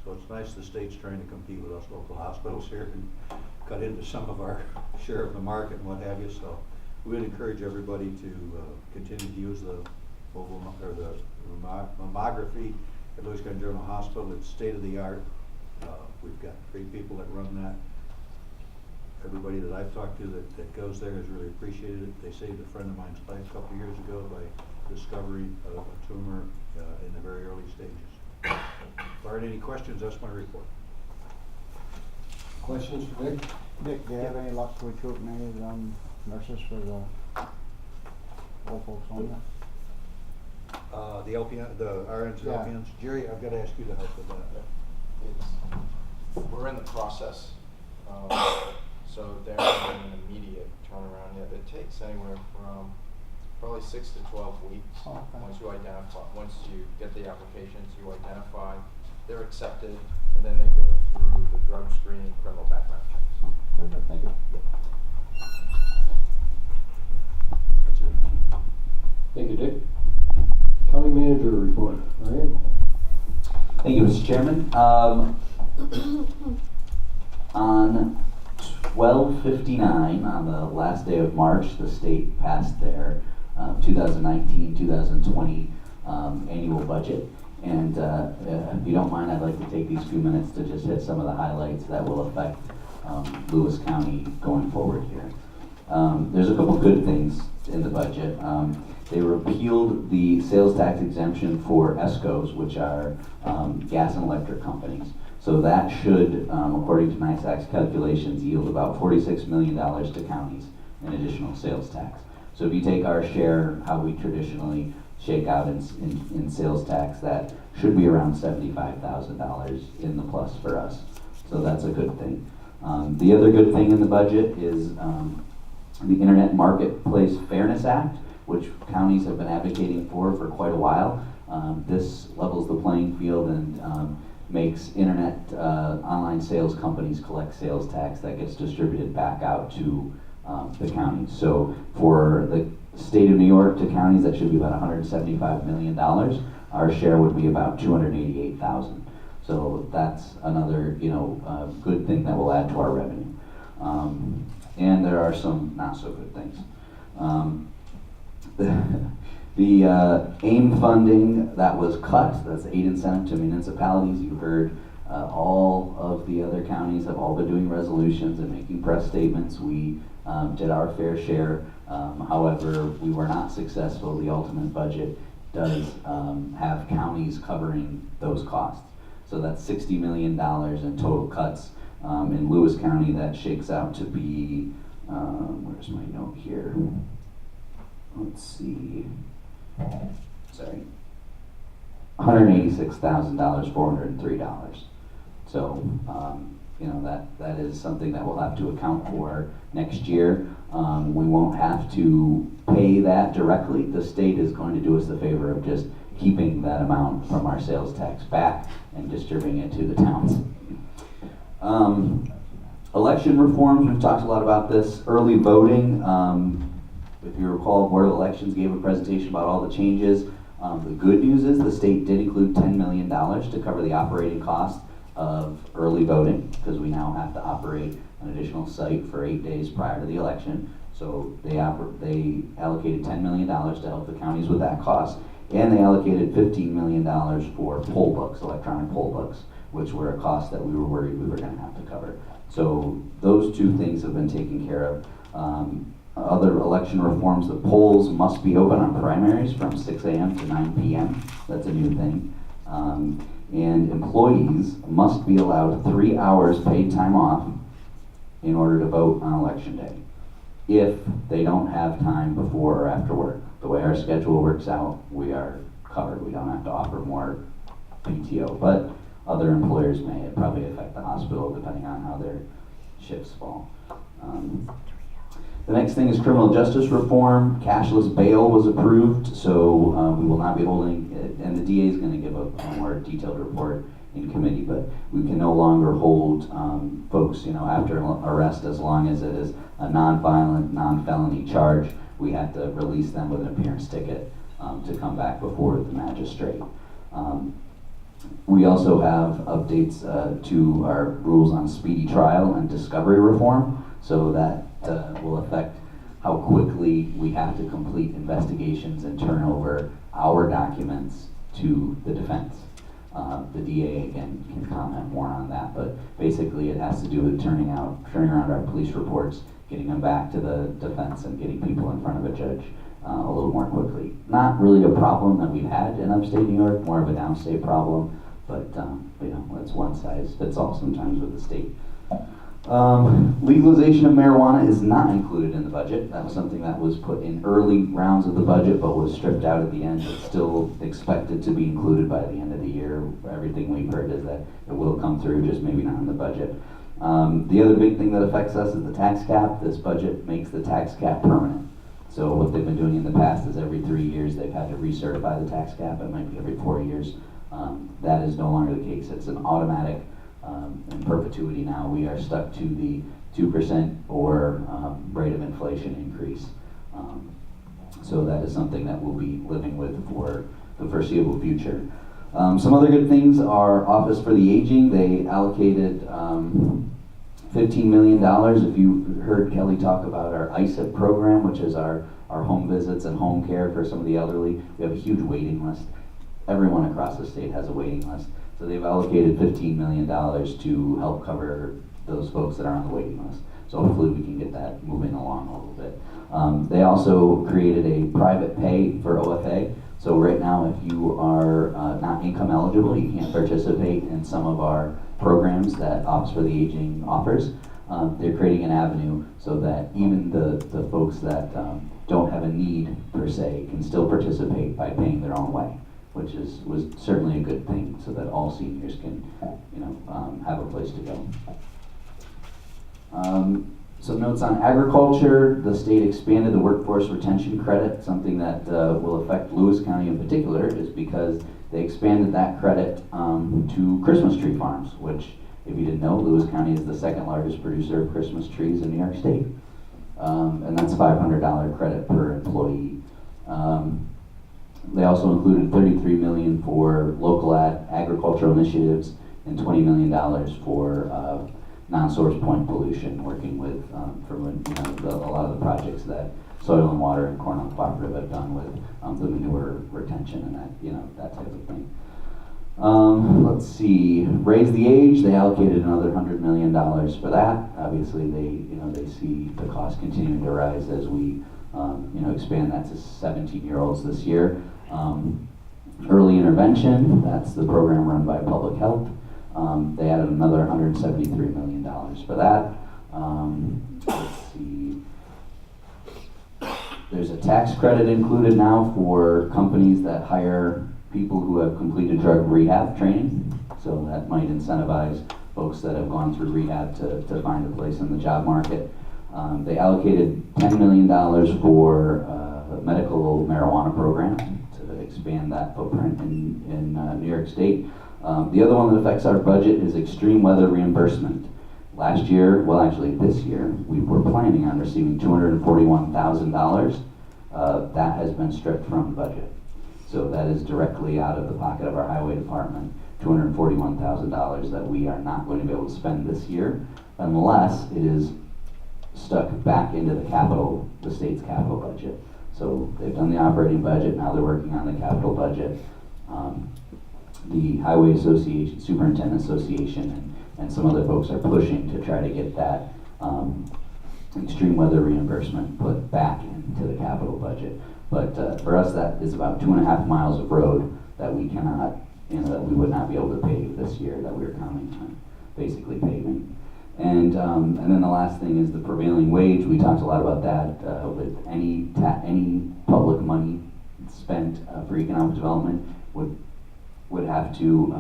So it's nice the state's trying to compete with us local hospitals here and cut into some of our share of the market and what have you. So we would encourage everybody to continue to use the mobile or the mammography at Lewis County General Hospital. It's state of the art. We've got great people that run that. Everybody that I've talked to that goes there has really appreciated it. They saved a friend of mine's life a couple of years ago by discovering a tumor in the very early stages. Barring any questions, that's my report. Questions for Nick? Nick, do you have any luck recruiting any of them nurses for the old folks home there? The LPN, the RNs, Yeah. LPNs. Jerry, I've got to ask you to help with that. We're in the process, so there isn't an immediate turnaround yet. It takes anywhere from probably 6 to 12 weeks. Oh, okay. Once you get the applications, you identify, they're accepted, and then they go through the drug screening, criminal background checks. Oh, very good, thank you. That's it. Thank you, Dick. County manager report, Ryan? Thank you, Mr. Chairman. On 12/59, on the last day of March, the state passed their 2019-2020 annual budget. And if you don't mind, I'd like to take these few minutes to just hit some of the highlights that will affect Lewis County going forward here. There's a couple good things in the budget. They repealed the sales tax exemption for ESCOs, which are gas and electric companies. So that should, according to NISAC's calculations, yield about $46 million to counties in additional sales tax. So if you take our share, how we traditionally shake out in sales tax, that should be around $75,000 in the plus for us. So that's a good thing. The other good thing in the budget is the Internet Marketplace Fairness Act, which counties have been advocating for quite a while. This levels the playing field and makes internet online sales companies collect sales tax that gets distributed back out to the counties. So for the state of New York to counties, that should be about $175 million. Our share would be about $288,000. So that's another, good thing that will add to our revenue. And there are some not so good things. The AIM funding that was cut, that's aid incentive to municipalities. You heard all of the other counties have all been doing resolutions and making press statements. We did our fair share. However, we were not successful. The ultimate budget does have counties covering those costs. So that's $60 million in total cuts. In Lewis County, that shakes out to be, where's my note here? Let's see. Sorry. $186,403. So, that is something that we'll have to account for next year. We won't have to pay that directly. The state is going to do us the favor of just keeping that amount from our sales tax back and distributing it to the towns. Election reforms, we've talked a lot about this. Early voting, if you recall, Board of Elections gave a presentation about all the changes. The good news is the state did include $10 million to cover the operating cost of early voting, because we now have to operate an additional site for 8 days prior to the election. So they allocated $10 million to help the counties with that cost, and they allocated $15 million for poll books, electronic poll books, which were a cost that we were worried we were going to have to cover. So those two things have been taken care of. Other election reforms, the polls must be open on primaries from 6 a.m. to 9 p.m. That's a new thing. And employees must be allowed 3 hours paid time off in order to vote on election day, if they don't have time before or after work. The way our schedule works out, we are covered. We don't have to offer more PTO, but other employers may. It probably affect the hospital depending on how their shifts fall. The next thing is criminal justice reform. Cashless bail was approved, so we will not be holding, and the DA is going to give a more detailed report in committee, but we can no longer hold folks, after arrest, as long as it is a non-violent, non-felony charge. We have to release them with an appearance ticket to come back before the magistrate. We also have updates to our rules on speedy trial and discovery reform, so that will affect how quickly we have to complete investigations and turn over our documents to the defense. The DA, again, can comment more on that, but basically it has to do with turning around our police reports, getting them back to the defense, and getting people in front of a judge a little more quickly. Not really a problem that we've had in upstate New York, more of a downstate problem, but it's one size fits all sometimes with the state. Legalization of marijuana is not included in the budget. That was something that was put in early rounds of the budget but was stripped out at the end. It's still expected to be included by the end of the year. Everything we've heard is that it will come through, just maybe not in the budget. The other big thing that affects us is the tax cap. This budget makes the tax cap permanent. So what they've been doing in the past is every 3 years they've had to recertify the tax cap. It might be every 4 years. That is no longer the case. It's an automatic in perpetuity now. We are stuck to the 2% or rate of inflation increase. So that is something that we'll be living with for the foreseeable future. Some other good things are Office for the Aging. They allocated $15 million. If you heard Kelly talk about our ISIP program, which is our home visits and home care for some of the elderly, we have a huge waiting list. Everyone across the state has a waiting list. So they've allocated $15 million to help cover those folks that are on the waiting list. So hopefully we can get that moving along a little bit. They also created a private pay for OFA. So right now, if you are not income eligible, you can't participate in some of our programs that Office for the Aging offers. They're creating an avenue so that even the folks that don't have a need per se can still participate by paying their own way, which was certainly a good thing, so that all seniors can, have a place to go. Some notes on agriculture. The state expanded the workforce retention credit. Something that will affect Lewis County in particular is because they expanded that credit to Christmas tree farms, which, if you didn't know, Lewis County is the second largest producer of Christmas trees in New York State. And that's $500 credit per employee. They also included $33 million for local agricultural initiatives and $20 million for non-source point pollution, working with a lot of the projects that Soil and Water and Cornell Cooperative have done with the manure retention and that type of thing. Let's see, raise the age. They allocated another $100 million for that. Obviously, they see the cost continuing to rise as we expand that to 17-year-olds this year. Early intervention, that's the program run by Public Health. They added another $173 million for that. Let's see. There's a tax credit included now for companies that hire people who have completed drug rehab training. So that might incentivize folks that have gone through rehab to find a place in the job market. They allocated $10 million for a medical marijuana program to expand that footprint in New York State. The other one that affects our budget is extreme weather reimbursement. Last year, well actually this year, we were planning on receiving $241,000. That has been stripped from the budget. So that is directly out of the pocket of our highway department, $241,000 that we are not going to be able to spend this year unless it is stuck back into the state's capital budget. So they've done the operating budget, now they're working on the capital budget. The Highway Association, Superintendent Association, and some other folks are pushing to try to get that extreme weather reimbursement put back into the capital budget. But for us, that is about 2.5 miles of road that we cannot, that we would not be able to pave this year, that we were counting on basically paving. And then the last thing is the prevailing wage. We talked a lot about that with any public money spent for economic development would have to,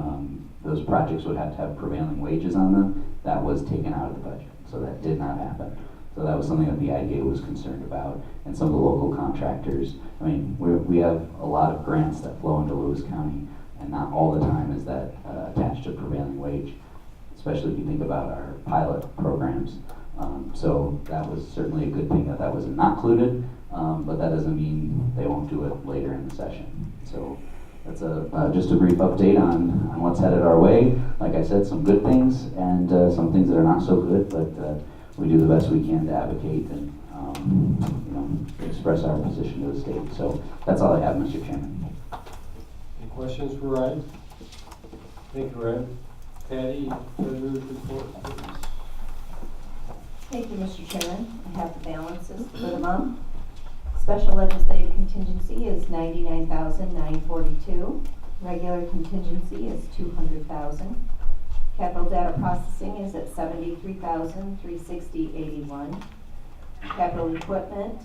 those projects would have to have prevailing wages on them. That was taken out of the budget, so that did not happen. So that was something that the IDA was concerned about, and some of the local contractors. I mean, we have a lot of grants that flow into Lewis County, and not all the time is that attached to prevailing wage, especially if you think about our pilot programs. So that was certainly a good thing that was not included, but that doesn't mean they won't do it later in the session. So that's just a brief update on what's headed our way. Like I said, some good things and some things that are not so good, but we do the best we can to advocate and express our position to the state. So that's all I have, Mr. Chairman. Any questions for Ryan? Thank you, Ryan. Patty, Treasurer's report, please. Thank you, Mr. Chairman. I have the balances for the month. Special legislative contingency is $99,942. Regular contingency is $200,000. Capital data processing is at $73,360.81. Capital equipment,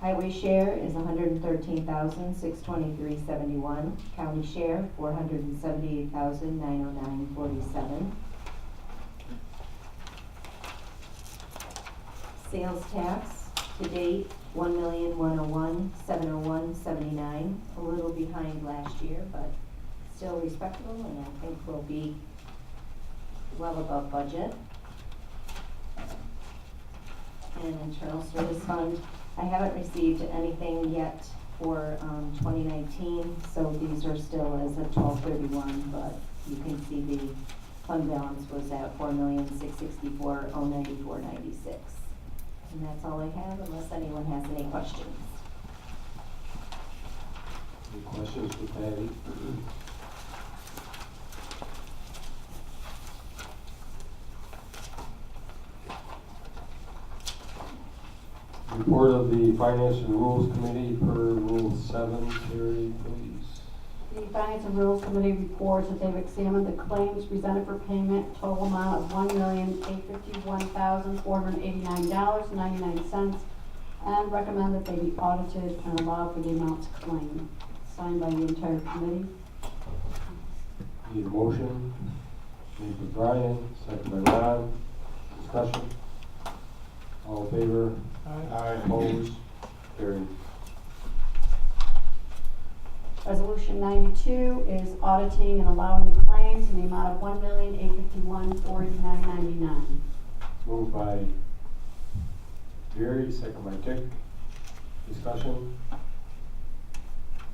highway share is $113,623.71. County share $478,909.47. Sales tax to date $1,101,701.79. A little behind last year, but still respectable, and I think we'll be well above budget. And internal service fund, I haven't received anything yet for 2019, so these are still as of 12/31, but you can see the fund balance was at $4,664,094.96. And that's all I have, unless anyone has any questions. Any questions for Patty? Report of the Finance and Rules Committee per Rule 7, Terry, please. The Finance and Rules Committee reports that they've examined the claims presented for payment, total amount of $1,851,489.99, and recommend that they be audited and allow for the amounts claimed. Signed by the entire committee. Need a motion? Made by Brian, second by Ron. Discussion? All in favor? Aye. Opposed? Carried. Resolution 92 is auditing and allowing the claims in the amount of $1,851,489.99. Moved by Gary, second by Dick. Discussion?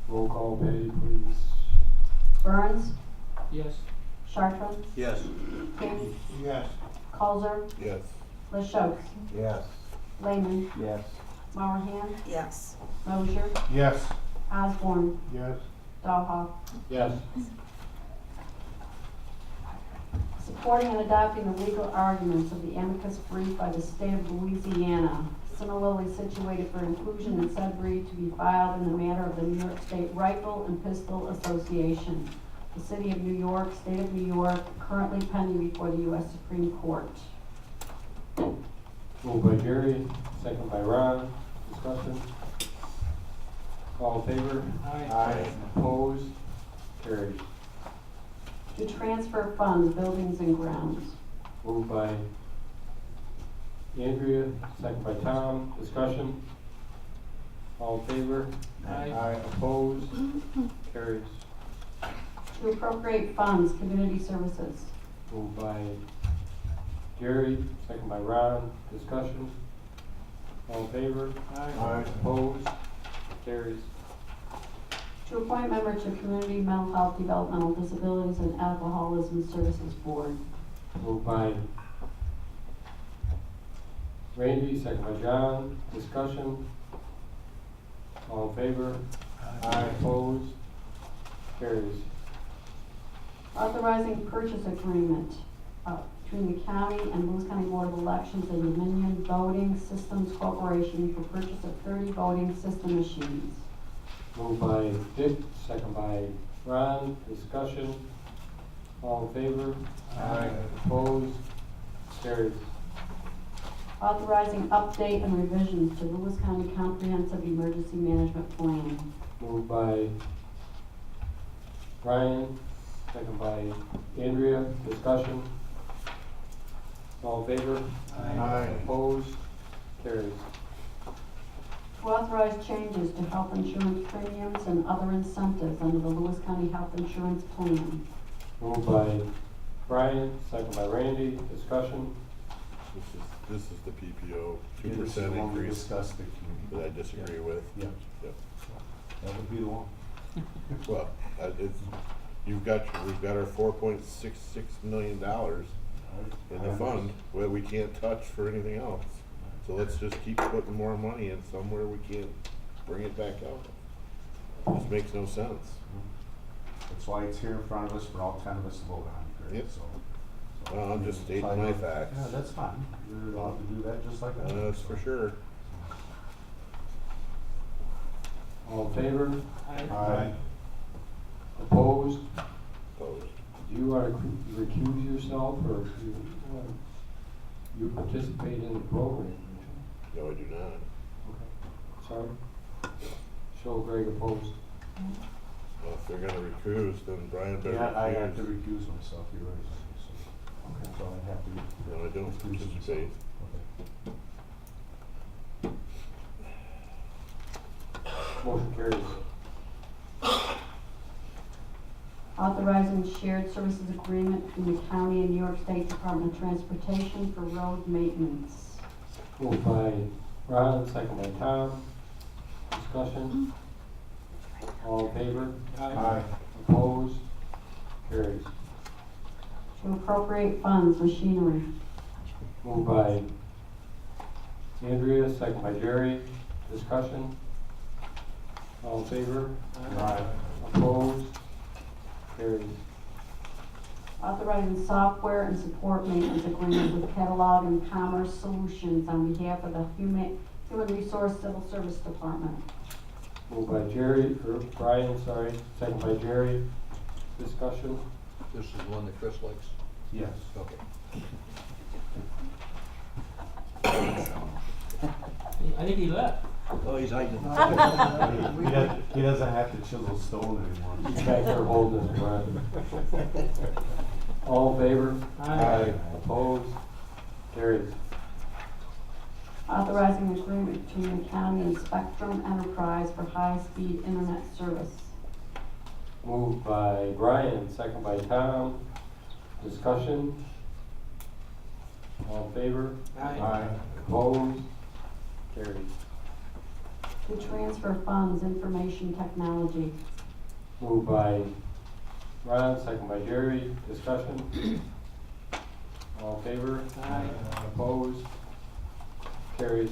Roll call, Patty, please. Burns, Yes. Chartrand, Yes. King, Yes. Colzer, Yes. LaShokes, Yes. Lehman, Yes. Mowerhand, Yes. Mosier, Yes. Osborne, Yes. Dahlhoff. Yes. Supporting and adopting the legal arguments of the amicus brief by the state of Louisiana, similarly situated for inclusion in said brief to be filed in the matter of the New York State Rifle and Pistol Association, the City of New York, State of New York, currently pending before the U.S. Supreme Court. Moved by Gary, second by Ron. Discussion? All in favor? Aye. Opposed? Carried. To transfer funds, buildings and grounds. Moved by Andrea, second by Tom. Discussion? All in favor? Aye. Opposed? Carries. To appropriate funds, community services. Moved by Jerry, second by Ron. Discussion? All in favor? Aye. Opposed? Carries. To appoint member to Community Mental Health, Developmental Disabilities, and Alcoholism Services Board. Moved by Randy, second by John. Discussion? All in favor? Opposed? Carries. Authorizing purchase agreement between the county and Lewis County Board of Elections and Dominion Voting Systems Corporation for purchase of 30 voting system machines. Moved by Dick, second by Ron. Discussion? All in favor? Opposed? Carries. Authorizing update and revisions to Lewis County Comprehensive Emergency Management Plan. Moved by Ryan, second by Andrea. Discussion? All in favor? Opposed? Carries. To authorize changes to health insurance premiums and other incentives under the Lewis County Health Insurance Plan. Moved by Brian, second by Randy. Discussion? This is the PPO, It is the 2% one we increase discussed the community. that I disagree with. Yeah. Yep. That would be the one. Well, we've got our $4.66 million in the fund where we can't touch for anything else. So let's just keep putting more money in somewhere we can't bring it back out. This makes no sense. That's why it's here in front of us for all 10 of us to vote on, Greg, Yep. so. Well, I'm just stating my facts. Yeah, that's fine. You're allowed to do that just like that. That's for sure. All in favor? Aye. Opposed? Opposed. Do you want to recuse yourself, or you participate in the program? No, I do not. Okay. Sorry? Show Greg opposed. Well, if they're gonna recuse, then Brian better Yeah, I have to recuse. recuse myself, you're right. Okay. So I have to. No, I don't recuse myself. participate. Okay. Motion carries. Authorizing shared services agreement between the county and New York State Department of Transportation for road maintenance. Moved by Ron, second by Tom. Discussion? All in favor? Aye. Opposed? Carries. To appropriate funds, machinery. Moved by Andrea, second by Jerry. Discussion? All in favor? Aye. Opposed? Carries. Authorizing software and support maintenance agreement with Catalog and Commerce Solutions on behalf of the Human Resource Civil Service Department. Moved by Jerry, or Brian, sorry, second by Jerry. Discussion? This is one that Chris likes? Yes. Okay. I think he left. Oh, he's hiding. He doesn't have to chisel stone anymore. He's back there holding his breath. All in favor? Aye. Opposed? Carries. Authorizing agreement between the county and Spectrum Enterprise for high-speed internet service. Moved by Brian, second by Tom. Discussion? All in favor? Aye. Opposed? Carries. To transfer funds, information technology. Moved by Ron, second by Jerry. Discussion? All in favor? Opposed? Carries.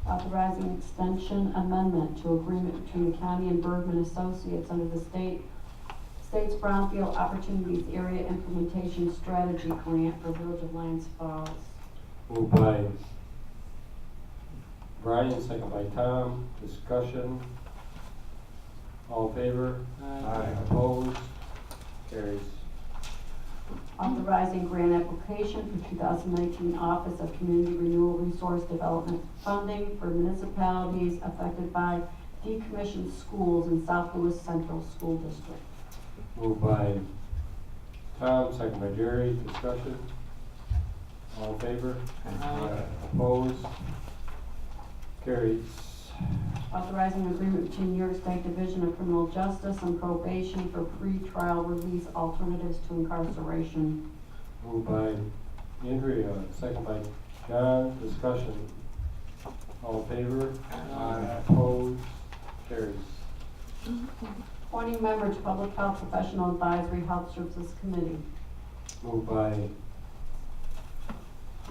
Authorizing extension amendment to agreement between the county and Bergman Associates under the state's Brownfield Opportunities Area Implementation Strategy Grant for Village of Lions Falls. Moved by Brian, second by Tom. Discussion? All in favor? Aye. Opposed? Carries. Authorizing grant application for 2019 Office of Community Renewal Resource Development funding for municipalities affected by decommissioned schools in South Louis Central School District. Moved by Tom, second by Jerry. Discussion? All in favor? Opposed? Carries. Authorizing agreement between New York State Division of Criminal Justice and Probation for pre-trial release alternatives to incarceration. Moved by Andrea, second by John, discussion. All in favor? Aye. Opposed? Carries. Appointing member to Public Health Professional Advisory Health Services Committee. Moved by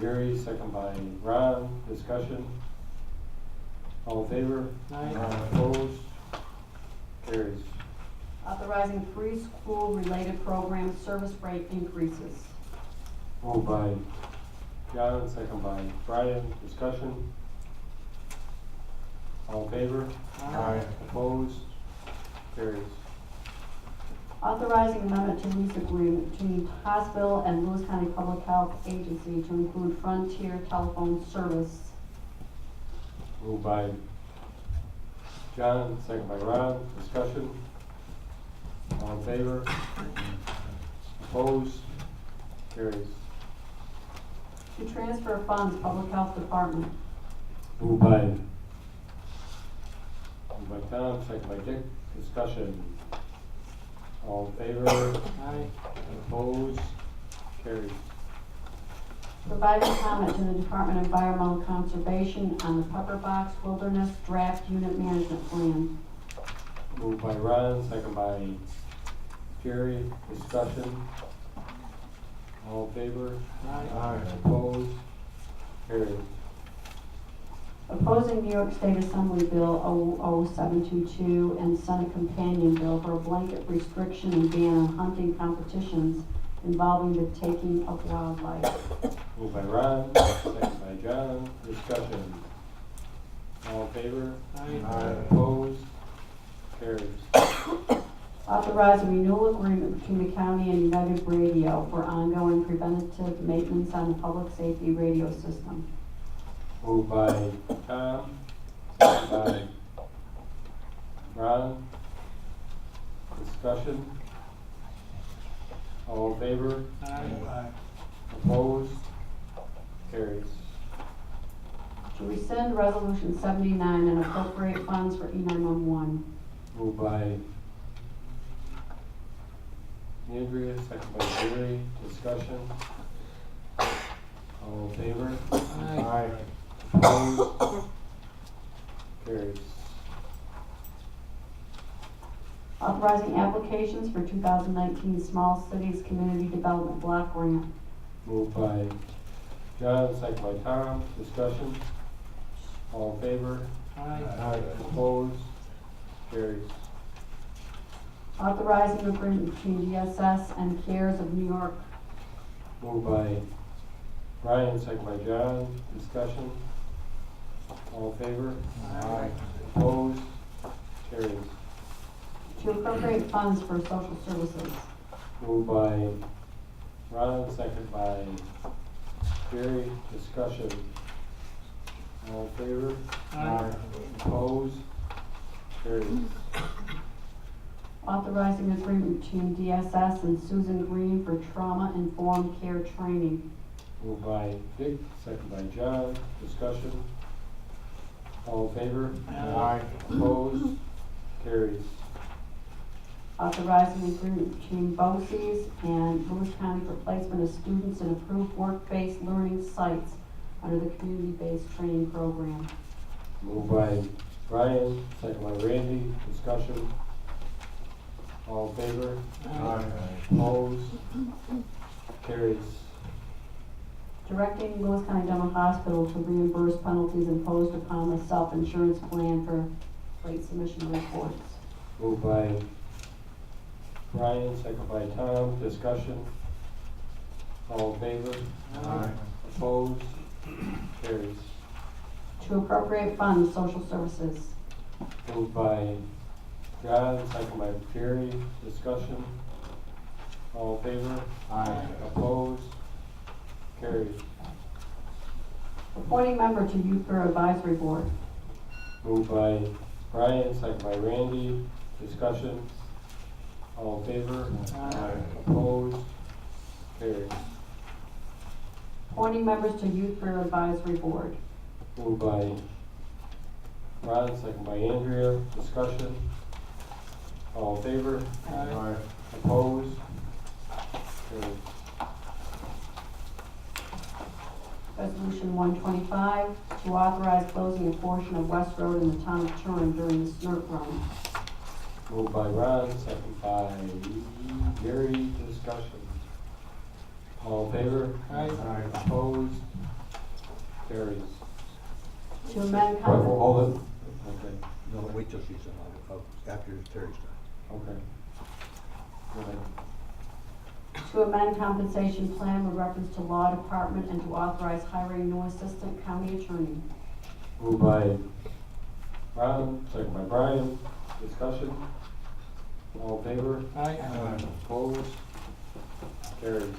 Gary, second by Ron, discussion. All in favor? Opposed? Carries. Authorizing preschool related program service rate increases. Moved by John, second by Brian, discussion. All in favor? Opposed? Carries. Authorizing amendment to lease agreement between hospital and Lewis County Public Health Agency to include Frontier Telephone Service. Moved by John, second by Ron, discussion. All in favor? Opposed? Carries. To transfer funds, Public Health Department. Moved by Tom, second by Dick, discussion. All in favor? Opposed? Carries. Providing comment to the Department of Environmental Conservation on the Pepper Box Wilderness Draft Unit Management Plan. Moved by Ron, second by Jerry, discussion. All in favor? Opposed? Carries. Opposing New York State Assembly Bill 00722 and Senate Companion Bill for a blanket restriction and ban on hunting competitions involving the taking of wildlife. Moved by Ron, second by John, discussion. All in favor? Opposed? Carries. Authorize a renewal agreement between the county and United Radio for ongoing preventative maintenance on the public safety radio system. Moved by Tom, second by Ron, discussion. All in favor? Opposed? Carries. To rescind Resolution 79 and appropriate funds for E911. Moved by Andrea, second by Jerry, discussion. All in favor? Opposed? Carries. Authorizing applications for 2019 Small Cities Community Development Block Grant. Moved by John, second by Tom, discussion. All in favor? Opposed? Carries. Authorizing agreement between DSS and CARES of New York. Moved by Brian, second by John, discussion. All in favor? Opposed? Carries. To appropriate funds for social services. Moved by Ron, second by Jerry, discussion. All in favor? Opposed? Carries. Authorizing agreement between DSS and Susan Green for trauma-informed care training. Moved by Dick, second by John, discussion. All in favor? Opposed? Carries. Authorizing agreement between BOCES and Lewis County for placement of students in approved work-based learning sites under the community-based training program. Moved by Brian, second by Randy, discussion. All in favor? Opposed? Carries. Directing Lewis County General Hospital to reimburse penalties imposed upon the self-insurance plan for late submission reports. Moved by Brian, second by Tom, discussion. All in favor? Opposed? Carries. To appropriate funds, social services. Moved by John, second by Jerry, discussion. All in favor? Opposed? Carries. Appointing member to Youth Bureau Advisory Board. Moved by Brian, second by Randy, discussion. All in favor? Opposed? Carries. Appointing members to Youth Bureau Advisory Board. Moved by Ron, second by Andrea. Discussion. All in favor? Aye. Opposed? Carried. Resolution 125, to authorize closing a portion of West Road in the town of Turin during the snort run. Moved by Ron, second by Gary. Discussion. All in favor? Aye. Opposed? Carries. To amend Hold it. Okay. No, wait till she's done, after Terry's done. Okay. Go ahead. To amend compensation plan with reference to law department and to authorize hiring new assistant county attorney. Moved by Ron, second by Brian. Discussion. All in favor? Aye. Opposed? Carries.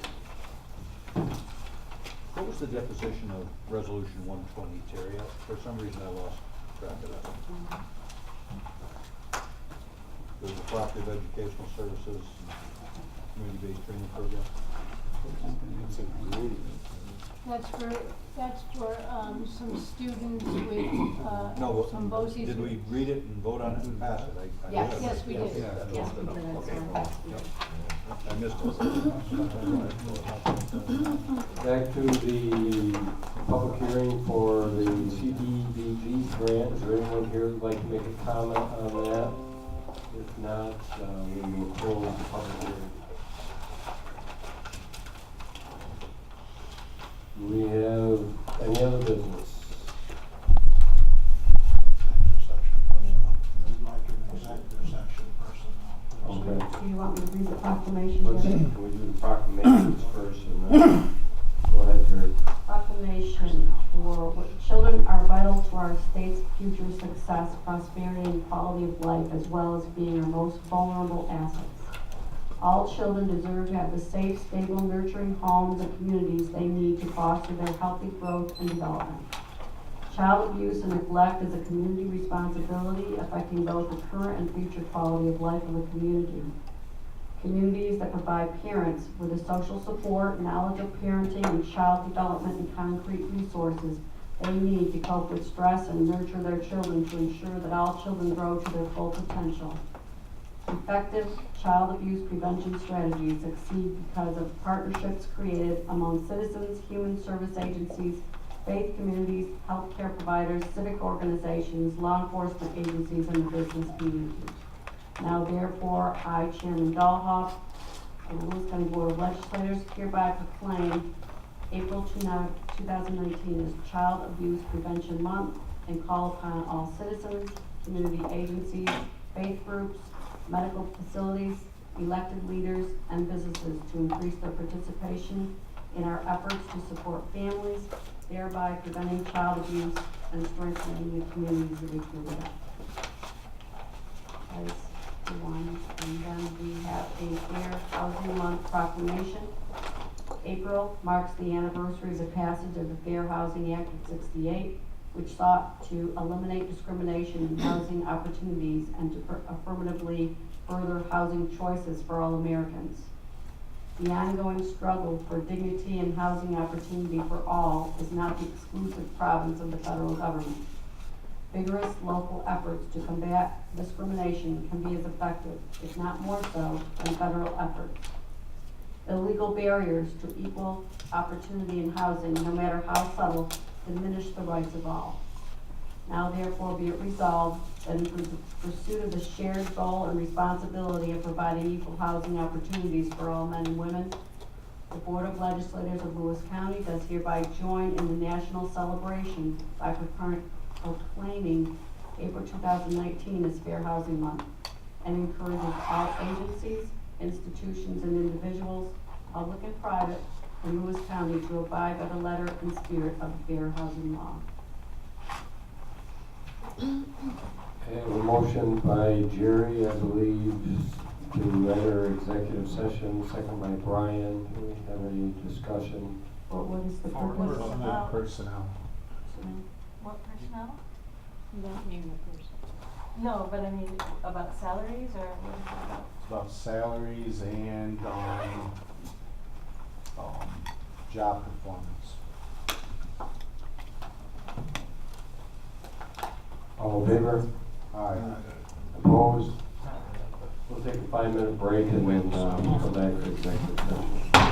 What was the deposition of resolution 120, Terry? For some reason I lost track of that. There's a cooperative educational services and community-based training program. That's for some students with, No, some BOCES. did we read it and vote on it and pass it? Yes. Yes, we did. Yeah, that's Yes, the we note. did. Okay. That's Yep. I missed it. Back to the public hearing for the CDBG grant. Is there anyone here who'd like to make a comment on that? If not, we will close the public hearing. Do we have any other business? Executive section personnel. Okay. Do you want me to read the proclamation? Let's, Jerry? can we do the proclamations first and then go ahead, Jerry. Proclamation for children are vital to our state's future success, prosperity, and quality of life, as well as being our most vulnerable assets. All children deserve to have the safe, stable, nurturing homes and communities they need to foster their healthy growth and development. Child abuse and neglect is a community responsibility affecting both the current and future quality of life of the community. Communities that provide parents with the social support, knowledge of parenting, and child development and concrete resources they need to cope with stress and nurture their children to ensure that all children grow to their full potential. Effective child abuse prevention strategies succeed because of partnerships created among citizens, human service agencies, faith communities, healthcare providers, civic organizations, law enforcement agencies, and the business community. Now therefore, I, Chairman Dahlhoff, of the Lewis County Board of Legislators, hereby proclaim April 2019 as Child Abuse Prevention Month and call upon all citizens, community agencies, faith groups, medical facilities, elected leaders, and businesses to increase their participation in our efforts to support families, thereby preventing child abuse and strengthening the communities that we live in. That is the one. And then we have a Fair Housing Month proclamation. April marks the anniversary of the passage of the Fair Housing Act of '68, which sought to eliminate discrimination in housing opportunities and to affirmatively further housing choices for all Americans. The ongoing struggle for dignity and housing opportunity for all is not the exclusive province of the federal government. Vigorous local efforts to combat discrimination can be as effective, if not more so, than federal efforts. Illegal barriers to equal opportunity in housing, no matter how subtle, diminish the rights of all. Now therefore be it resolved that in pursuit of the shared goal and responsibility of providing equal housing opportunities for all men and women, the Board of Legislators of Lewis County does hereby join in the national celebration by proclaiming April 2019 as Fair Housing Month and encourages all agencies, institutions, and individuals, public and private, in Lewis County to abide by the letter and spirit of the Fair Housing Law. I have a motion by Jerry, I believe, to enter executive session, second by Brian. Do we have any discussion? What is the For purpose? personnel. Personnel. What personnel? Not name the person. No, but I mean, about salaries or what is it about? It's about salaries and, job performance. All in favor? Aye. Opposed? We'll take a 5-minute break and then we'll come back for executive session.